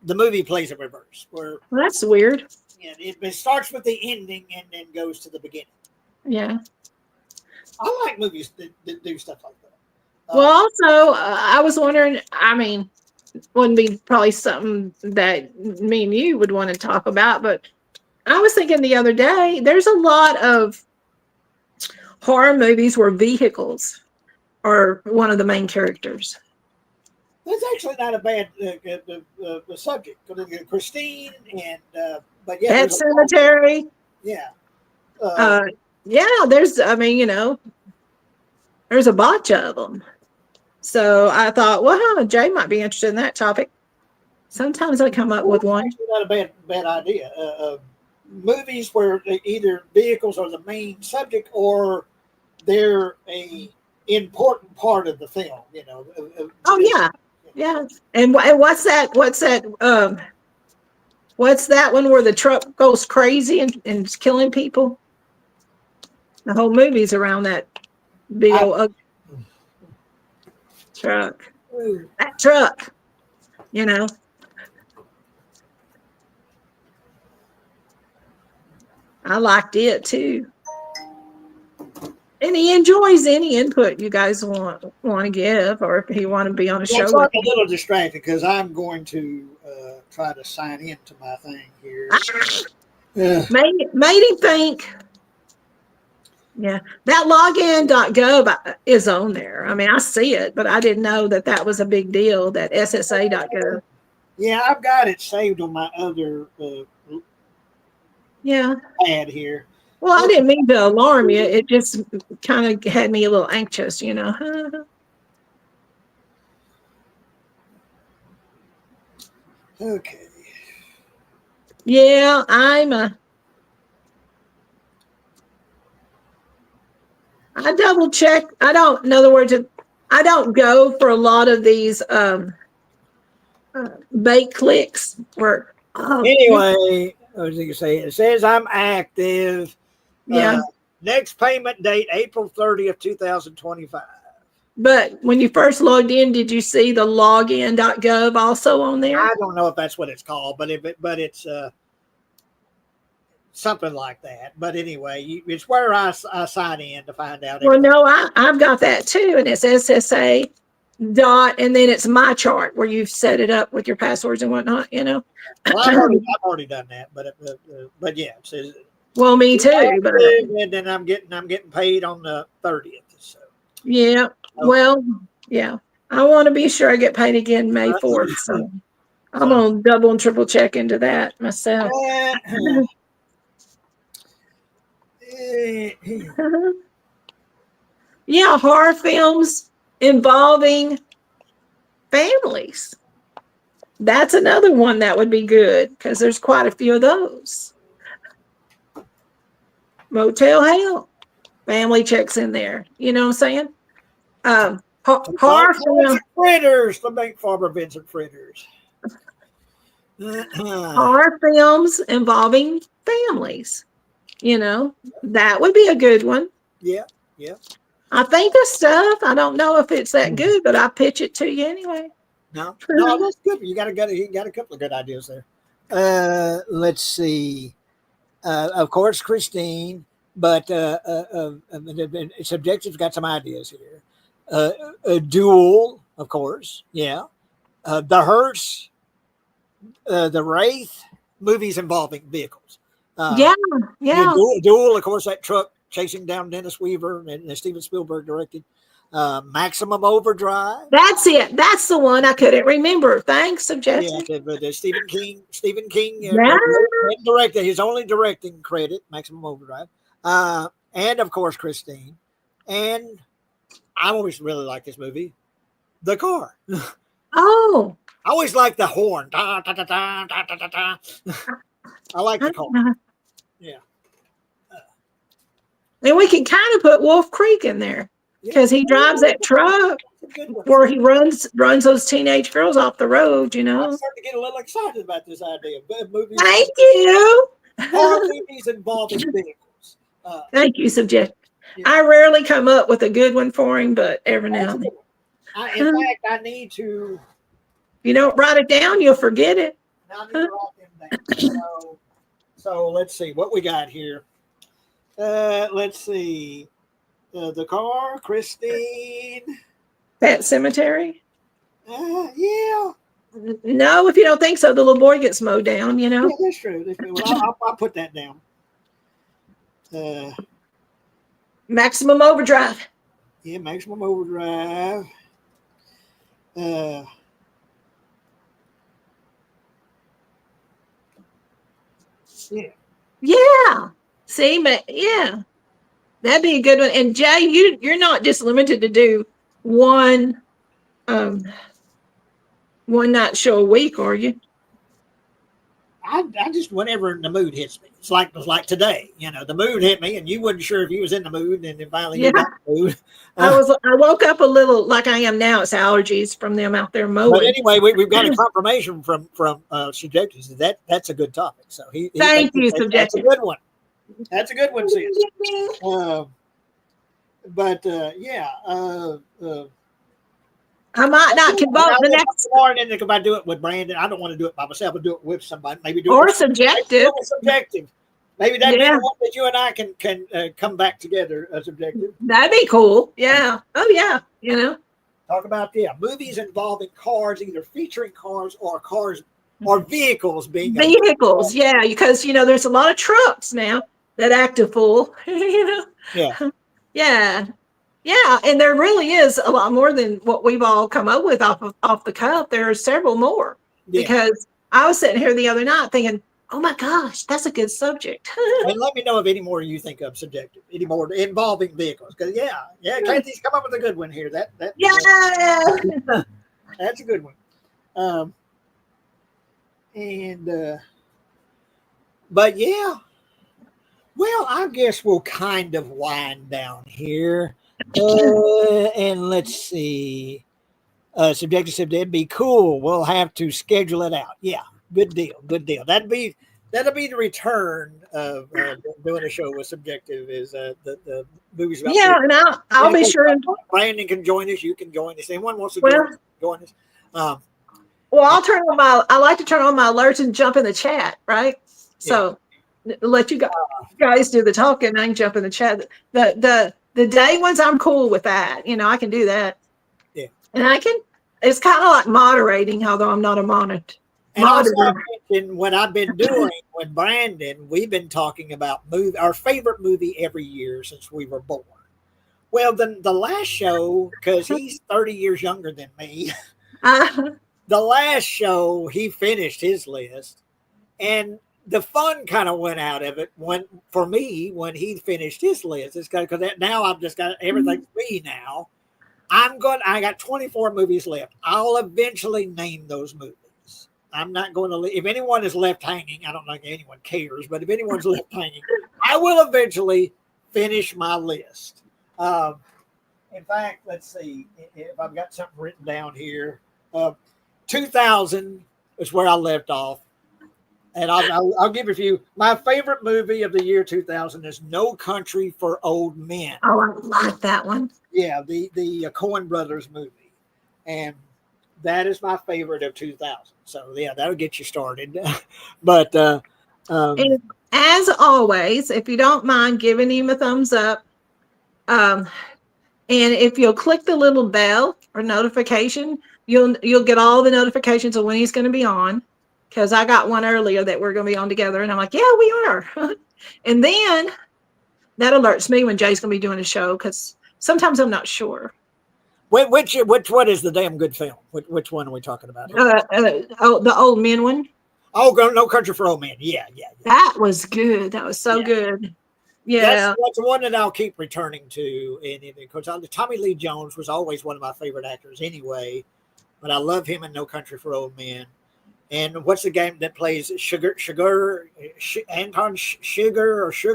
the movie plays in reverse. Where Well, that's weird. it starts with the ending and then goes to the beginning. Yeah. I like movies that do stuff like that. Well, also, I was wondering, I mean, wouldn't be probably something that me and you would want to talk about, but I was thinking the other day, there's a lot of horror movies where vehicles are one of the main characters. That's actually not a bad subject. Christine and but yeah, Pet Cemetery. Yeah. Yeah, there's a bunch of them. So I thought, well, Jay might be interested in that topic. Sometimes I come up with one. Not a bad idea. Movies where either vehicles are the main subject or they're a important part of the film. Oh yeah, yeah. And what's that? What's that one where the truck goes crazy and is killing people? The whole movie's around that big old truck. That truck, I liked it too. And he enjoys any input you guys want to give, or if you want to be on a show. It's a little distracting because I'm going to try to sign into my thing here. Made him think. Yeah, that login.gov is on there. I mean, I see it, but I didn't know that was a big deal, that SSA.gov. Yeah, I've got it saved on my other ad here. Well, I didn't mean to alarm you. It just kind of had me a little anxious, Okay. Yeah, I double check. In other words, I don't go for a lot of these bait clicks where. Anyway, what was I going to say? It says I'm active. Yeah. Next payment date, April 30th, 2025. But when you first logged in, did you see the login.gov also on there? I don't know if that's what it's called, but it's something like that. But anyway, it's where I sign in to find out. Well, no, I've got that too, and it's SSA dot, and then it's my chart where you've set it up with your passwords and whatnot. Well, I've already done that, but yeah, it says. Well, me too. But and then I'm getting paid on the 30th. So. Yeah. Well, yeah. I want to be sure I get paid again May 4th. So I'm gonna double and triple check into that myself. Yeah, horror films involving families. That's another one that would be good because there's quite a few of those. Motel Hell, family checks in there. You know what I'm saying? Horror films. Fritters, the make Farmer Vincent fritters. Horror films involving families. That would be a good one. Yeah. I think of stuff. I don't know if it's that good, but I pitch it to you anyway. No, that's good. You got a couple of good ideas there. Let's see. Of course, Christine. but Subjective's got some ideas here. A Duel, of course, yeah. The Hearse, the Wraith, movies involving vehicles. Yeah, Yeah, yeah. Duel, of course, that truck chasing down Dennis Weaver and Steven Spielberg directed. Maximum Overdrive. That's it. That's the one I couldn't remember. Thanks, Yeah, Subjective. the Stephen King. Stephen King Yeah. directed his only directing credit, Maximum Overdrive, and of course Christine. And I always really like this movie, The Car. Oh. I always like the horn. Da, da, da, da, da, da, da. I like the car. Yeah. And we can kind of put Wolf Creek in there because he drives that truck where he runs those teenage girls off the road. I'm starting to get a little excited about this idea of movies. Thank you. Car movies involving vehicles. Thank you, Subject. Yeah. I rarely come up with a good one for him, but every now and then. In fact, I need to. If you don't write it down, you'll forget it. I need to write them down. So let's see what we got here. Let's see. The Car, Christine. Pet Cemetery? Yeah. No, if you don't think so, the little boy gets mowed down, you know? Yeah, that's true. Well, I'll put that down. Maximum Overdrive. Yeah, Maximum Overdrive. Yeah. Yeah. See, yeah. That'd be a good one. And Jay, you're not just limited to do one night show a week, are you? I just whenever the mood hits me. It's like today, the mood hit me, and you wasn't sure if you was in the mood, and then finally you got in the mood. I woke up a little like I am now. It's allergies from them out there mowing. But anyway, we've got a confirmation from Subjective that's a good topic. So thank you, Subjective. That's a good one. That's a good one, sis. I might not convoke the next morning if I do it with Brandon. I don't want to do it by myself. I'll do it with somebody. Maybe do it or with Subjective. Subjective. Maybe that'd be the one that you and I can come back together as Subjective. That'd be cool. Yeah. Oh yeah. Talk about movies involving cars, either featuring cars or vehicles being vehicles. Yeah, because there's a lot of trucks now that act a fool. Yeah. Yeah. Yeah, and there really is a lot more than what we've all come up with off the cuff. There are several more because I was sitting here the other night thinking, oh my gosh, that's a good subject. And let me know if any more you think of Subjective, any more involving vehicles. Because Kathy's come up with a good one here. That's a good one. But yeah, well, I guess we'll kind of wind down here. And let's see. Subjective, that'd be cool. We'll have to schedule it out. Yeah, good deal. That'll be the return of doing a show with Subjective. Is the movies about? Yeah, and I'll be sure. Brandon can join us. You can join us. Anyone wants to join us? Well, I like to turn on my alerts and jump in the chat, right? So let you guys do the talking. I can jump in the chat. The day ones, I'm cool with that. I can do that. Yeah. And it's kind of like moderating, although I'm not a monitor. And also I mentioned what I've been doing with Brandon, we've been talking about our favorite movie every year since we were born. Well, the last show, because he's 30 years younger than me, the last show, he finished his list. And the fun kind of went out of it when he finished his list. It's because now I've just got everything me now. I got 24 movies left. I'll eventually name those movies. I'm not going to if anyone is left hanging, I don't think anyone cares, but if anyone's left hanging, I will eventually finish my list. In fact, let's see if I've got something written down here. 2000 is where I left off. And I'll give a few. My favorite movie of the year 2000 is No Country for Old Men. Oh, I like that one. Yeah, the Coen Brothers movie. And that is my favorite of 2000. So, yeah, that'll get you started. But and as always, if you don't mind giving him a thumbs up, and if you'll click the little bell or notification, you'll get all the notifications of when he's going to be on. Because I got one earlier that we're going to be on together, and I'm like, yeah, we are. And then that alerts me when Jay's going to be doing a show, because sometimes I'm not sure. Which what is the damn good film? Which one are we talking about here? The old men one. Oh, No Country for Old Men. Yeah. That was good. That was so good. Yeah. That's the one that I'll keep returning to. And because Tommy Lee Jones was always one of my favorite actors anyway, but I love him in No Country for Old Men. And what's the game that plays Anton Sugar? Who's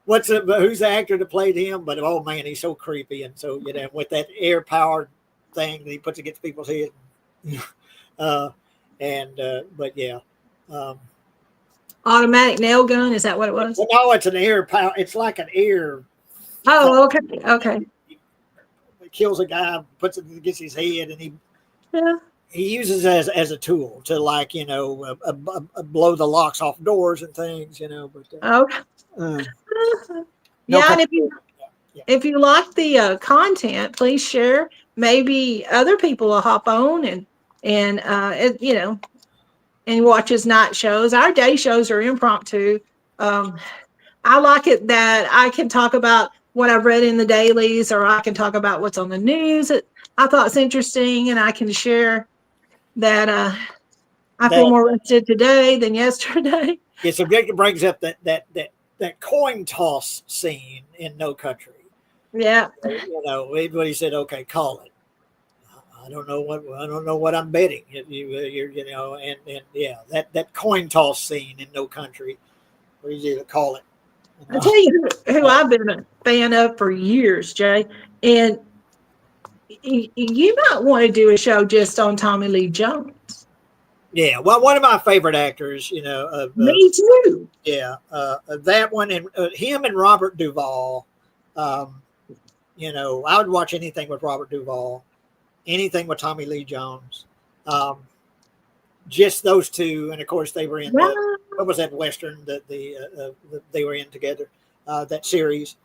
the actor that played him? But oh man, he's so creepy, and so with that air powered thing that he puts against people's head. But yeah. Automatic nail gun, is that what it was? Well, no, it's an air power. It's like an air. Oh, okay. It kills a guy, puts it against his head, and he uses it as a tool to blow the locks off doors and things, But and if you like the content, please share. Maybe other people will hop on and watch his night shows. Our day shows are impromptu. I like it that I can talk about what I've read in the dailies, or I can talk about what's on the news that I thought was interesting, and I can share that I feel more rested today than yesterday. Yeah, so Jacob brings up that coin toss scene in No Country. Yeah. Everybody said, okay, call it. I don't know what I'm betting. And that coin toss scene in No Country, what did you call it? I'll tell you who I've been a fan of for years, Jay. And you might want to do a show just on Tommy Lee Jones. Yeah, well, one of my favorite actors, me too. Yeah, that one, and him and Robert Duvall. I would watch anything with Robert Duvall, anything with Tommy Lee Jones. Just those two, and of course they were in what was that Western that they were in together? That series.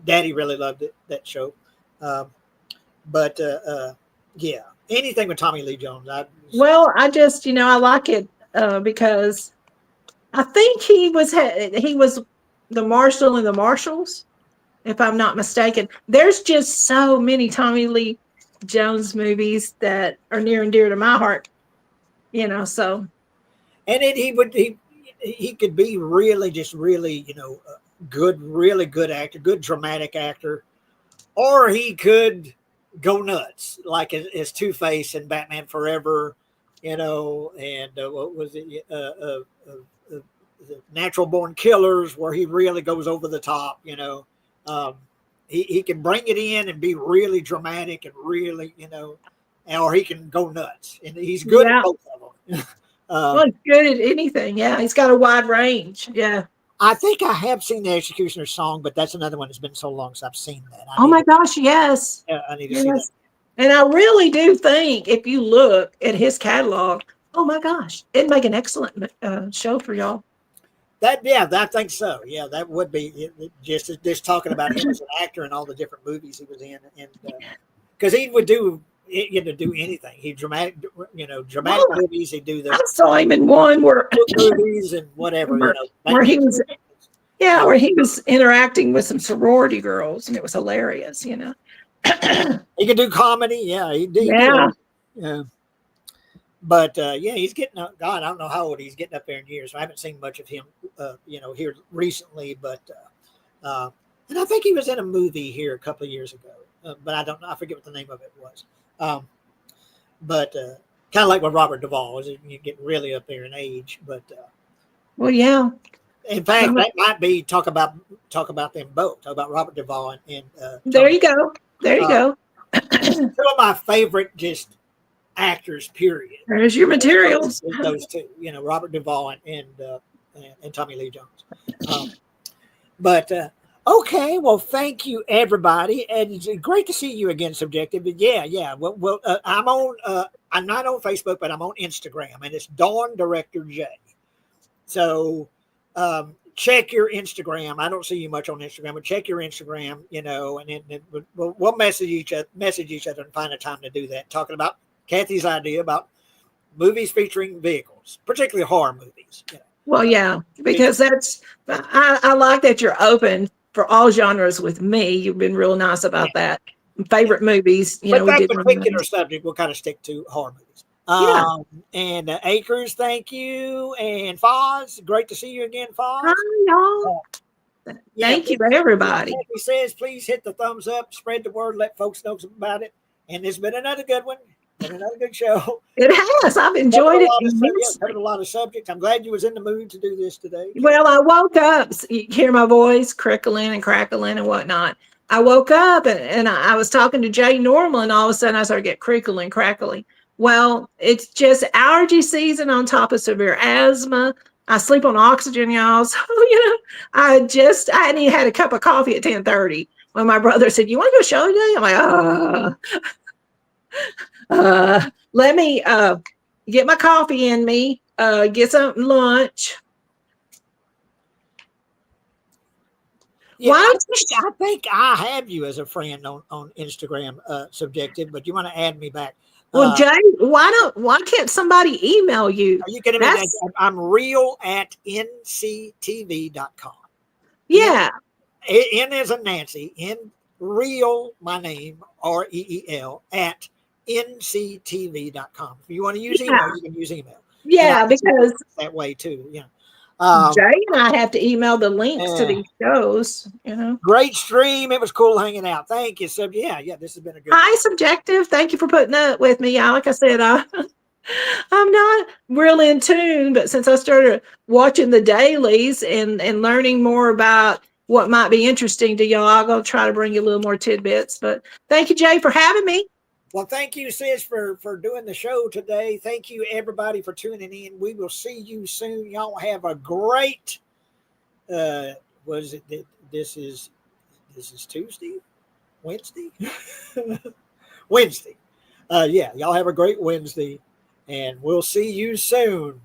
Daddy really loved it, that show. But anything with Tommy Lee Jones. I just I like it because I think he was the Marshal in the Marshals, if I'm not mistaken. There's just so many Tommy Lee Jones movies that are near and dear to my heart. So. And he could be really good, really good actor, good dramatic actor, or he could go nuts like as Two-Face in Batman Forever, and what was it, the Natural Born Killers, where he really goes over the top. He can bring it in and be really dramatic and really, or he can go nuts, and he's good at both of them. He's good at anything. Yeah, he's got a wide range. Yeah. I think I have seen the Executioner's Song, but that's another one that's been so long since I've seen that. Oh my gosh, yes. Yeah, I need to see that. And I really do think if you look at his catalog, oh my gosh, it'd make an excellent show for y'all. I think so. Yeah, that would be just talking about him as an actor and all the different movies he was in, and because he would do anything. He dramatic movies. He'd do the. I saw him in one where movies and whatever. Where he was. Yeah, where he was interacting with some sorority girls, and it was hilarious. He could do comedy. Yeah, he did. Yeah. But he's getting God. I don't know how old he's getting up there in years. I haven't seen much of him, here recently. But and I think he was in a movie here a couple of years ago. But I don't know. I forget what the name of it was. But kind of like with Robert Duvall, is you get really up there in age. But yeah. In fact, that might be talk about them both. Talk about Robert Duvall and there you go. There you go. Two of my favorite just actors. Period. There's your materials. Those two, Robert Duvall and Tommy Lee Jones. Okay, well, thank you, everybody, and it's great to see you again, Subjective. But well, I'm on. I'm not on Facebook, but I'm on Instagram, and it's Dawn Director J. So check your Instagram. I don't see you much on Instagram, but check your Instagram, and then we'll message each other and find a time to do that. Talking about Kathy's idea about movies featuring vehicles, particularly horror movies. Well, yeah, because I like that you're open for all genres with me. You've been real nice about that. Favorite movies, But we that did particular subject, we'll kind of stick to horror movies. Yeah. And Acres, thank you. And Foz, great to see you again, Foz. Hi, y'all. Thank you, everybody. He says, please hit the thumbs up, spread the word, let folks know about it. And it's been another good one. Been another good show. It has. I've enjoyed it. Covered a lot of subjects. I'm glad you was in the mood to do this today. Well, I woke up. You hear my voice crickling and crackling and whatnot. I woke up and I was talking to Jay normal, and all of a sudden I started get crickling, crackling. Well, it's just allergy season on top of severe asthma. I sleep on oxygen, y'all. So, I hadn't even had a cup of coffee at 10:30 when my brother said, "You want to go show today?" I'm like, let me get my coffee in me, get some lunch. Yeah, I think I have you as a friend on Instagram, Subjective, but you want to add me back. Well, Jay, why can't somebody email you? You can email. I'm real@nctv.com. Yeah. N as in Nancy, real, my name, REEL, at nctv.com. If you want to use email, you can use email. Yeah, because that way too. Yeah. Jay and I have to email the links to these shows. Great stream. It was cool hanging out. Thank you. So yeah, this has been a good. Hi, Subjective. Thank you for putting up with me. Like I said, I'm not really in tune, but since I started watching the dailies and learning more about what might be interesting to y'all, I'm going to try to bring you a little more tidbits. But thank you, Jay, for having me. Well, thank you, sis, for doing the show today. Thank you, everybody, for tuning in. We will see you soon. Y'all have a great. Was it? This is Tuesday, Wednesday, Wednesday. Y'all have a great Wednesday, and we'll see you soon.